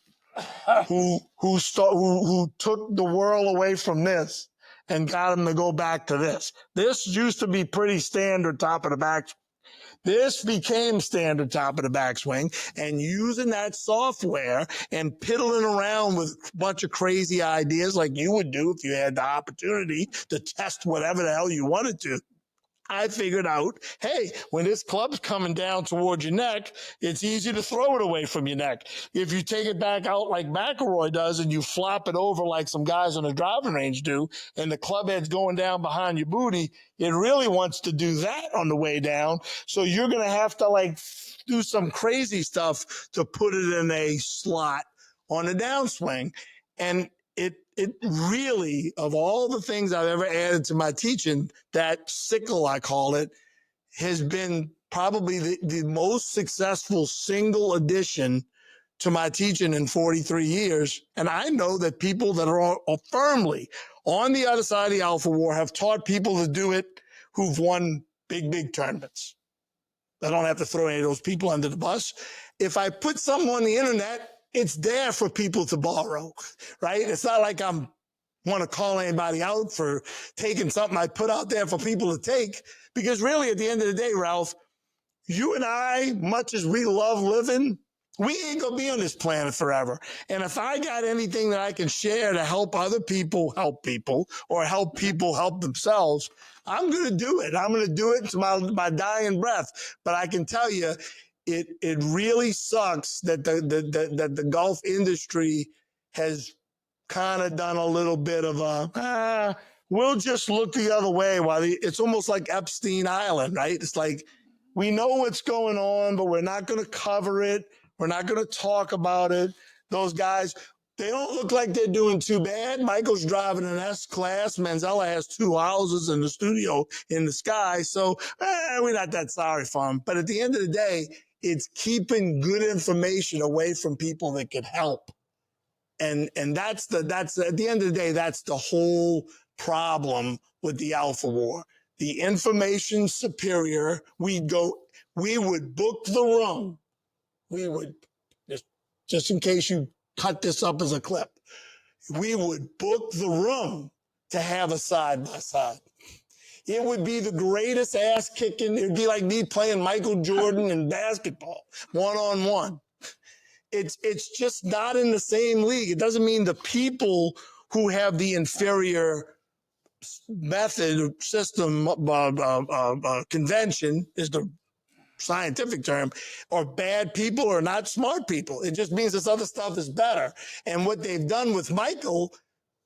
who took the world away from this and got him to go back to this. This used to be pretty standard top of the backswing. This became standard top of the backswing, and using that software and piddling around with a bunch of crazy ideas like you would do if you had the opportunity to test whatever the hell you wanted to. I figured out, hey, when this club's coming down towards your neck, it's easy to throw it away from your neck. If you take it back out like McElroy does and you flop it over like some guys on the driving range do, and the club head's going down behind your booty, it really wants to do that on the way down. So you're going to have to like do some crazy stuff to put it in a slot on the downswing. And it really, of all the things I've ever added to my teaching, that sickle, I call it, has been probably the most successful single addition to my teaching in 43 years. And I know that people that are firmly on the other side of the Alpha War have taught people to do it who've won big tournaments. I don't have to throw any of those people under the bus. If I put something on the internet, it's there for people to borrow, right? It's not like I'm want to call anybody out for taking something I put out there for people to take, because really at the end of the day, Ralph, you and I, much as we love living, We ain't gonna be on this planet forever. And if I got anything that I can share to help other people help people, or help people help themselves, I'm gonna do it. I'm gonna do it to my dying breath. But I can tell you, it really sucks that the golf industry has kind of done a little bit of we'll just look the other way while it's almost like Epstein Island, right? It's like we know what's going on, but we're not going to cover it. We're not going to talk about it. Those guys, they don't look like they're doing too bad. Michael's driving an S-Class. Manzella has 2 houses and the studio in the sky. So we're not that sorry for him. But at the end of the day, it's keeping good information away from people that can help. And that's at the end of the day, that's the whole problem with the Alpha War. The information superior, we would book the room. We would, just in case you cut this up as a clip, we would book the room to have a side by side. It would be the greatest ass kicking. It'd be like me playing Michael Jordan in basketball, one-on-one. It's just not in the same league. It doesn't mean the people who have the inferior method, system, convention is the scientific term, or bad people or not smart people. It just means this other stuff is better. And what they've done with Michael,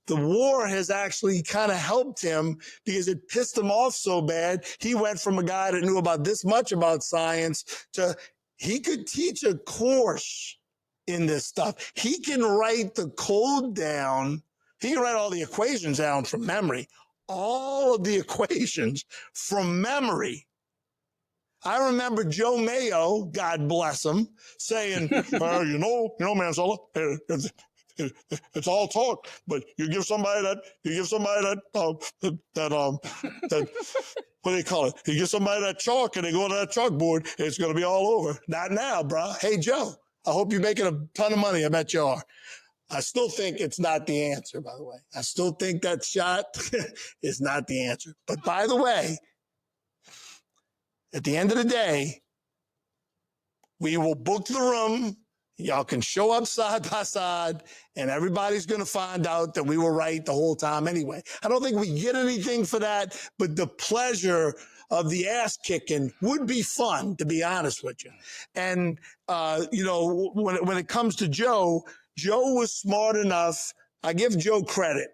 the war has actually kind of helped him because it pissed him off so bad. He went from a guy that knew about this much about science to he could teach a course in this stuff. He can write the code down. He can write all the equations down from memory. All of the equations from memory. I remember Joe Mayo, God bless him, saying, Manzella, it's all talk, but you give somebody that what do you call it? You give somebody that chalk and they go to that chalkboard, it's going to be all over. Not now, bro. Hey, Joe, I hope you're making a ton of money. I bet you are. I still think it's not the answer, by the way. I still think that shot is not the answer. But by the way, at the end of the day, we will book the room. Y'all can show up side by side, and everybody's going to find out that we were right the whole time anyway. I don't think we get anything for that, but the pleasure of the ass kicking would be fun, to be honest with you. And, when it comes to Joe was smart enough. I give Joe credit.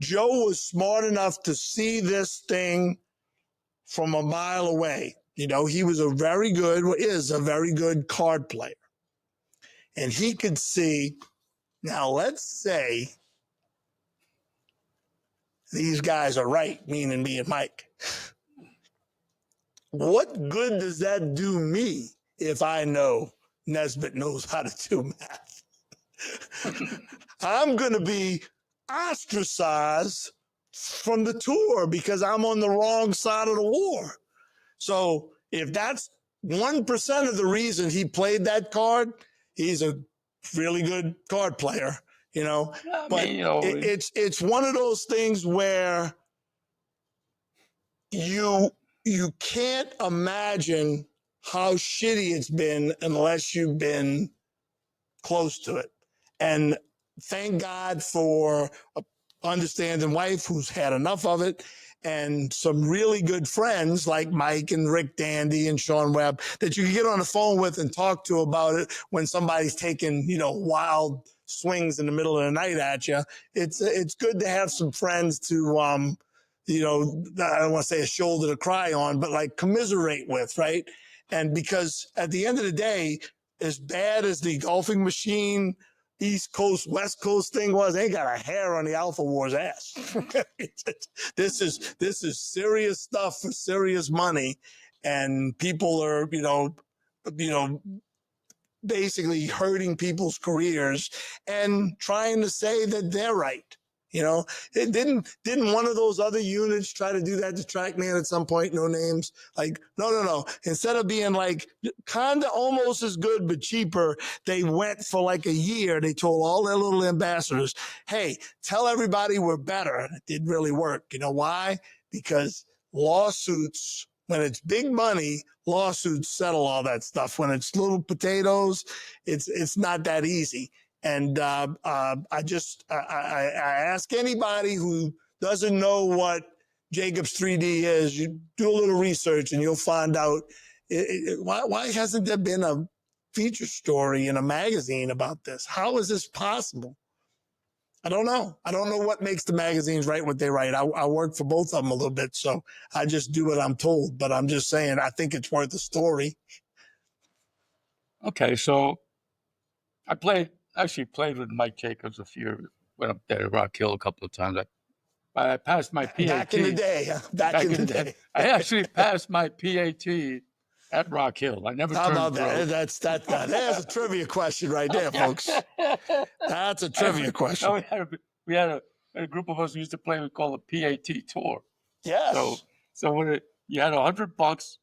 Joe was smart enough to see this thing from a mile away. He was is a very good card player. And he could see, now let's say these guys are right, meaning me and Mike. What good does that do me if I know Nesbitt knows how to do math? I'm going to be ostracized from the tour because I'm on the wrong side of the war. So if that's 1% of the reason he played that card, he's a really good card player, But it's one of those things where you can't imagine how shitty it's been unless you've been close to it. And thank God for a understanding wife who's had enough of it, and some really good friends like Mike and Rick Dandy and Sean Webb that you can get on the phone with and talk to about it when somebody's taking, wild swings in the middle of the night at you. It's good to have some friends to, I don't want to say a shoulder to cry on, but like commiserate with, right? And because at the end of the day, as bad as the golfing machine East Coast, West Coast thing was, they ain't got a hair on the Alpha War's ass. This is serious stuff for serious money, and people are, basically hurting people's careers and trying to say that they're right. It didn't one of those other units try to do that to TrackMan at some point? No names. Like, no. Instead of being like kind of almost as good but cheaper, they went for like a year. They told all their little ambassadors, "Hey, tell everybody we're better." And it didn't really work. You know why? Because lawsuits When it's big money, lawsuits settle all that stuff. When it's little potatoes, it's not that easy. And I ask anybody who doesn't know what Jacobs 3D is, you do a little research and you'll find out why hasn't there been a feature story in a magazine about this? How is this possible? I don't know. I don't know what makes the magazines write what they write. I work for both of them a little bit, so I just do what I'm told. But I'm just saying, I think it's worth a story. Okay, so I actually played with Mike Jacobs a few. Went up there to Rock Hill a couple of times. I passed my PAT. Back in the day. Back in the day. I actually passed my PAT at Rock Hill. I never How turned about pro. that? That's a trivia question right there, folks. That's a trivia question. No, we had a group of us who used to play. We call it PAT tour. Yes. So when you had $100,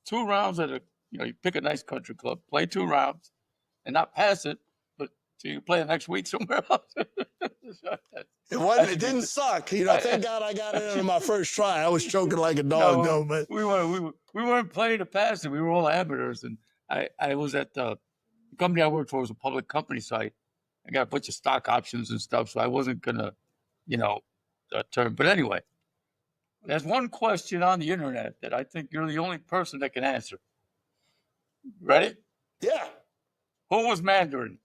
2 rounds at you pick a nice country club, play 2 rounds, and not pass it, but so you play the next week somewhere else. It didn't suck. Thank God I got in on my first try. I was choking like a dog, but we weren't playing to pass it. We were all amateurs, and I was at the company I worked for was a public company site. I got a bunch of stock options and stuff, so I wasn't gonna, turn. But anyway, there's one question on the internet that I think you're the only person that can answer. Ready? Yeah. Who was Mandarin?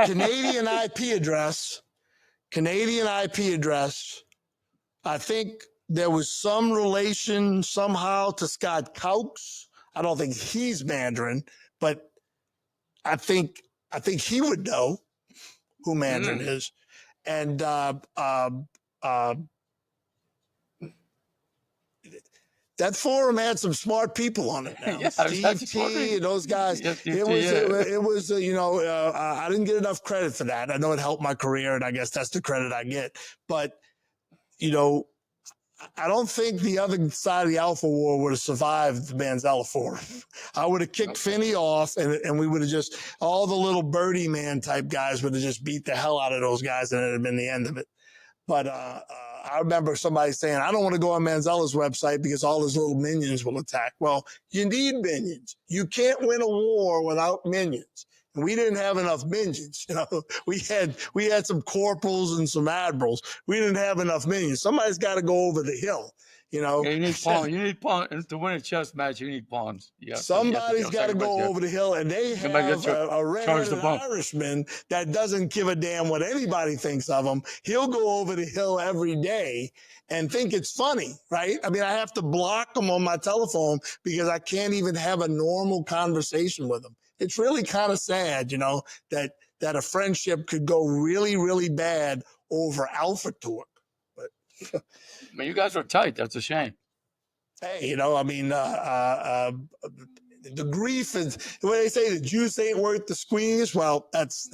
Canadian IP address. I think there was some relation somehow to Scott Cox. I don't think he's Mandarin, but I think he would know who Mandarin is. And that forum had some smart people on it now. Yeah, Steve T and those guys. Yes, It was I didn't get enough credit for that. I know it helped my career, and I guess that's the credit I get. But, I don't think the other side of the Alpha War would have survived the Manzella Forum. I would have kicked Finney off, and we would have just, all the little birdie man type guys would have just beat the hell out of those guys, and it would have been the end of it. But I remember somebody saying, I don't want to go on Manzella's website because all his little minions will attack. Well, you need minions. You can't win a war without minions. And we didn't have enough minions. We had some corporals and some admirals. We didn't have enough minions. Somebody's got to go over the hill. Yeah, you need pawns. You need pawns to win a chess match. You need pawns. Somebody's got to go over the hill, and they have a red Irishman that doesn't give a damn what anybody thinks of him. He'll go over the hill every day and think it's funny, right? I mean, I have to block him on my telephone because I can't even have a normal conversation with him. It's really kind of sad, that a friendship could go really, really bad over Alpha Talk. But you guys are tight. That's a shame. Hey, the grief is when they say the juice ain't worth the squeeze. Well, that's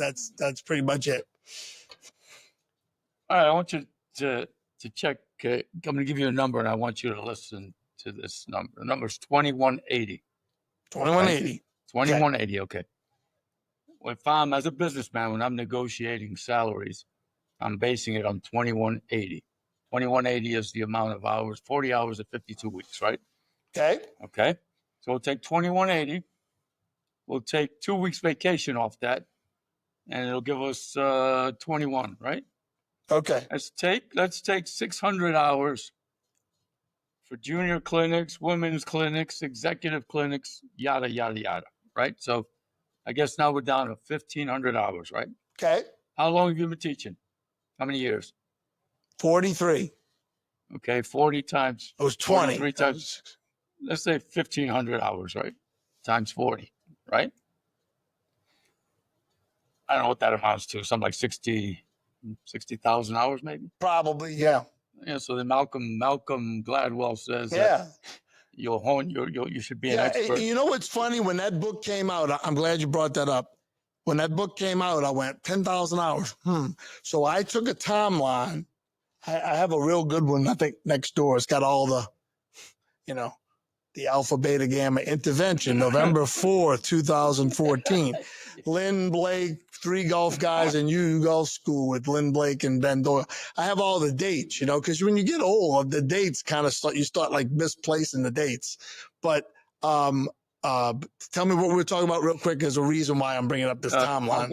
pretty much it. All right, I want you to check. I'm going to give you a number, and I want you to listen to this number. The number is 2180. 2180. 2180. Okay. If I'm, as a businessman, when I'm negotiating salaries, I'm basing it on 2180. 2180 is the amount of hours, 40 hours at 52 weeks, right? Okay. So we'll take 2180. We'll take 2 weeks vacation off that, and it'll give us 21, right? Okay. Let's take 600 hours for junior clinics, women's clinics, executive clinics, yada, yada, yada, right? So I guess now we're down to 1,500 hours, right? Okay. How long have you been teaching? How many years? 43. Okay, 40 times. It was 20. 43 times. Let's say 1,500 hours, right? Times 40, right? I don't know what that amounts to. Something like 60,000 hours, maybe? Probably, yeah. Yeah, so then Malcolm Gladwell says you'll hone you should be an expert. You know what's funny? When that book came out, I'm glad you brought that up. When that book came out, I went 10,000 hours. So I took a timeline. I have a real good one, I think, next door. It's got all the, the Alpha Beta Gamma intervention, November 4th, 2014. Lynn Blake, 3 golf guys in UU Golf School with Lynn Blake and Ben Doyle. I have all the dates, you know, because when you get old, the dates kind of start, you start like misplacing the dates. But tell me what we're talking about real quick. There's a reason why I'm bringing up this timeline.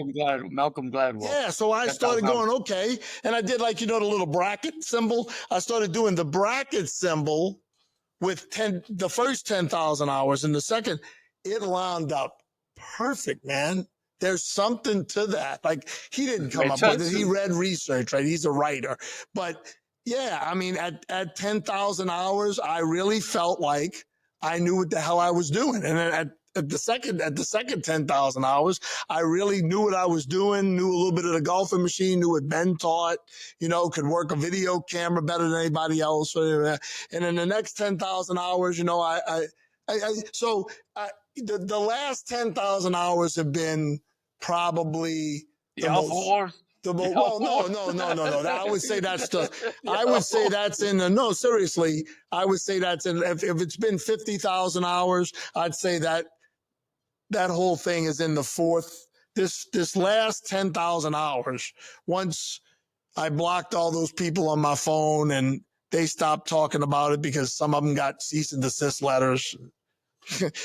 Malcolm Gladwell. Yeah, so I started going, okay. And I did like, you know, the little bracket symbol. I started doing the bracket symbol with the first 10,000 hours, and the second, it wound up perfect, man. There's something to that. Like, he didn't come up with it. He read research, right? He's a writer. But yeah, I mean, at 10,000 hours, I really felt like I knew what the hell I was doing. And then at the second 10,000 hours, I really knew what I was doing, knew a little bit of the golfing machine, knew what Ben taught, you know, could work a video camera better than anybody else. And in the next 10,000 hours, you know, the last 10,000 hours have been probably the Alpha Wars. Well, no. I would say that's I would say that's in the, no, seriously. I would say that's in, if it's been 50,000 hours, I'd say that whole thing is in the fourth, this last 10,000 hours. Once I blocked all those people on my phone and they stopped talking about it because some of them got cease and desist letters.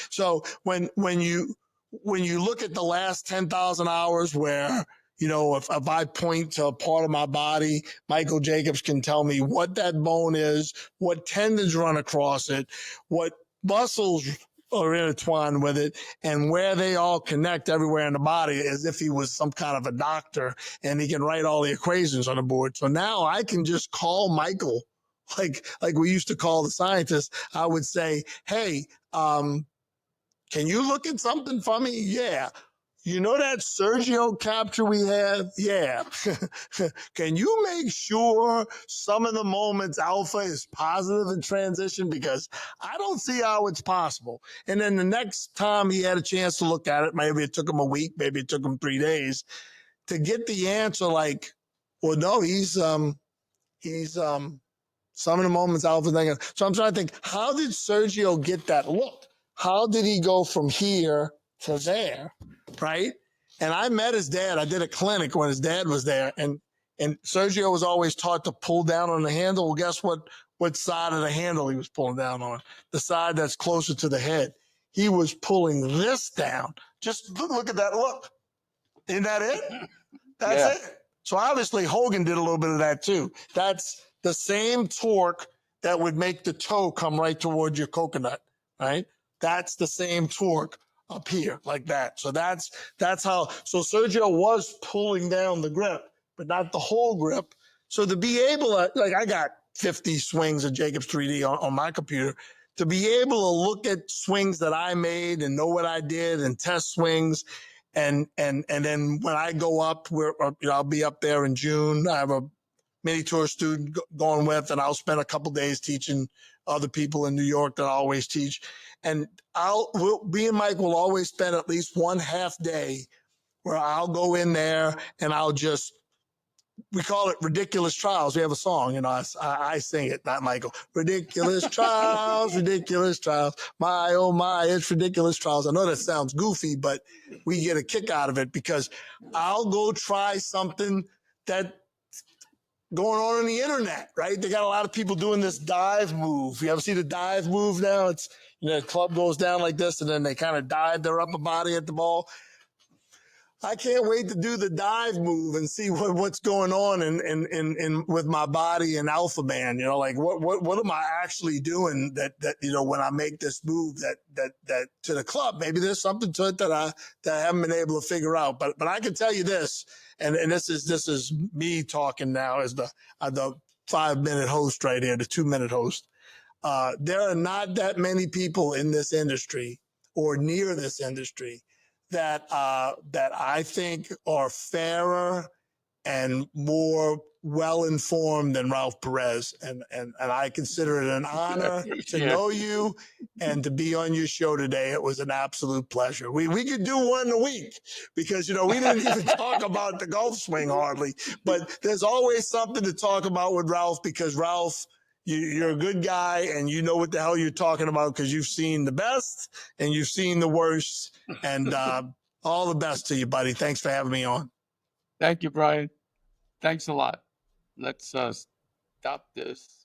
So when you look at the last 10,000 hours where, you know, if I point to a part of my body, Michael Jacobs can tell me what that bone is, what tendons run across it, what muscles are intertwined with it, and where they all connect everywhere in the body, as if he was some kind of a doctor and he can write all the equations on the board. So now I can just call Michael, like we used to call the scientists. I would say, hey, can you look at something for me? Yeah. You know that Sergio capture we have? Yeah. Can you make sure some of the moments alpha is positive in transition? Because I don't see how it's possible. And then the next time he had a chance to look at it, maybe it took him a week, maybe it took him 3 days to get the answer like, well, no, he's some of the moments alpha negative. So I'm trying to think, how did Sergio get that look? How did he go from here to there? Right. And I met his dad. I did a clinic when his dad was there. And Sergio was always taught to pull down on the handle. Well, guess what side of the handle he was pulling down on? The side that's closer to the head. He was pulling this down. Just look at that look. Isn't that it? That's it. So obviously Hogan did a little bit of that too. That's the same torque that would make the toe come right towards your coconut, right? That's the same torque up here like that. So that's how, so Sergio was pulling down the grip, but not the whole grip. So to be able to, like, I got 50 swings of Jacobs 3D on my computer, to be able to look at swings that I made and know what I did and test swings. And then when I go up, I'll be up there in June. I have a mini tour student going with, and I'll spend a couple days teaching other people in New York that I always teach. And me and Mike will always spend at least one half day where I'll go in there and we call it Ridiculous Trials. We have a song, you know, I sing it, not Michael. Ridiculous Trials, Ridiculous Trials. My, oh my, it's Ridiculous Trials. I know that sounds goofy, but we get a kick out of it because I'll go try something that going on the internet, right? They got a lot of people doing this dive move. You ever see the dive move now? It's, you know, the club goes down like this and then they kind of dive their upper body at the ball. I can't wait to do the dive move and see what's going on in with my body and Alpha Band. You know, like what am I actually doing that you know, when I make this move that to the club? Maybe there's something to it that I haven't been able to figure out. But I can tell you this, and this is me talking now as the 5-minute host right here, the 2-minute host. There are not that many people in this industry or near this industry that I think are fairer and more well-informed than Ralph Perez. And I consider it an honor to know you and to be on your show today. It was an absolute pleasure. We could do one a week because, you know, we didn't even talk about the golf swing hardly, but there's always something to talk about with Ralph because Ralph, you're a good guy, and you know what the hell you're talking about because you've seen the best and you've seen the worst. And all the best to you, buddy. Thanks for having me on. Thank you, Brian. Thanks a lot. Let's stop this.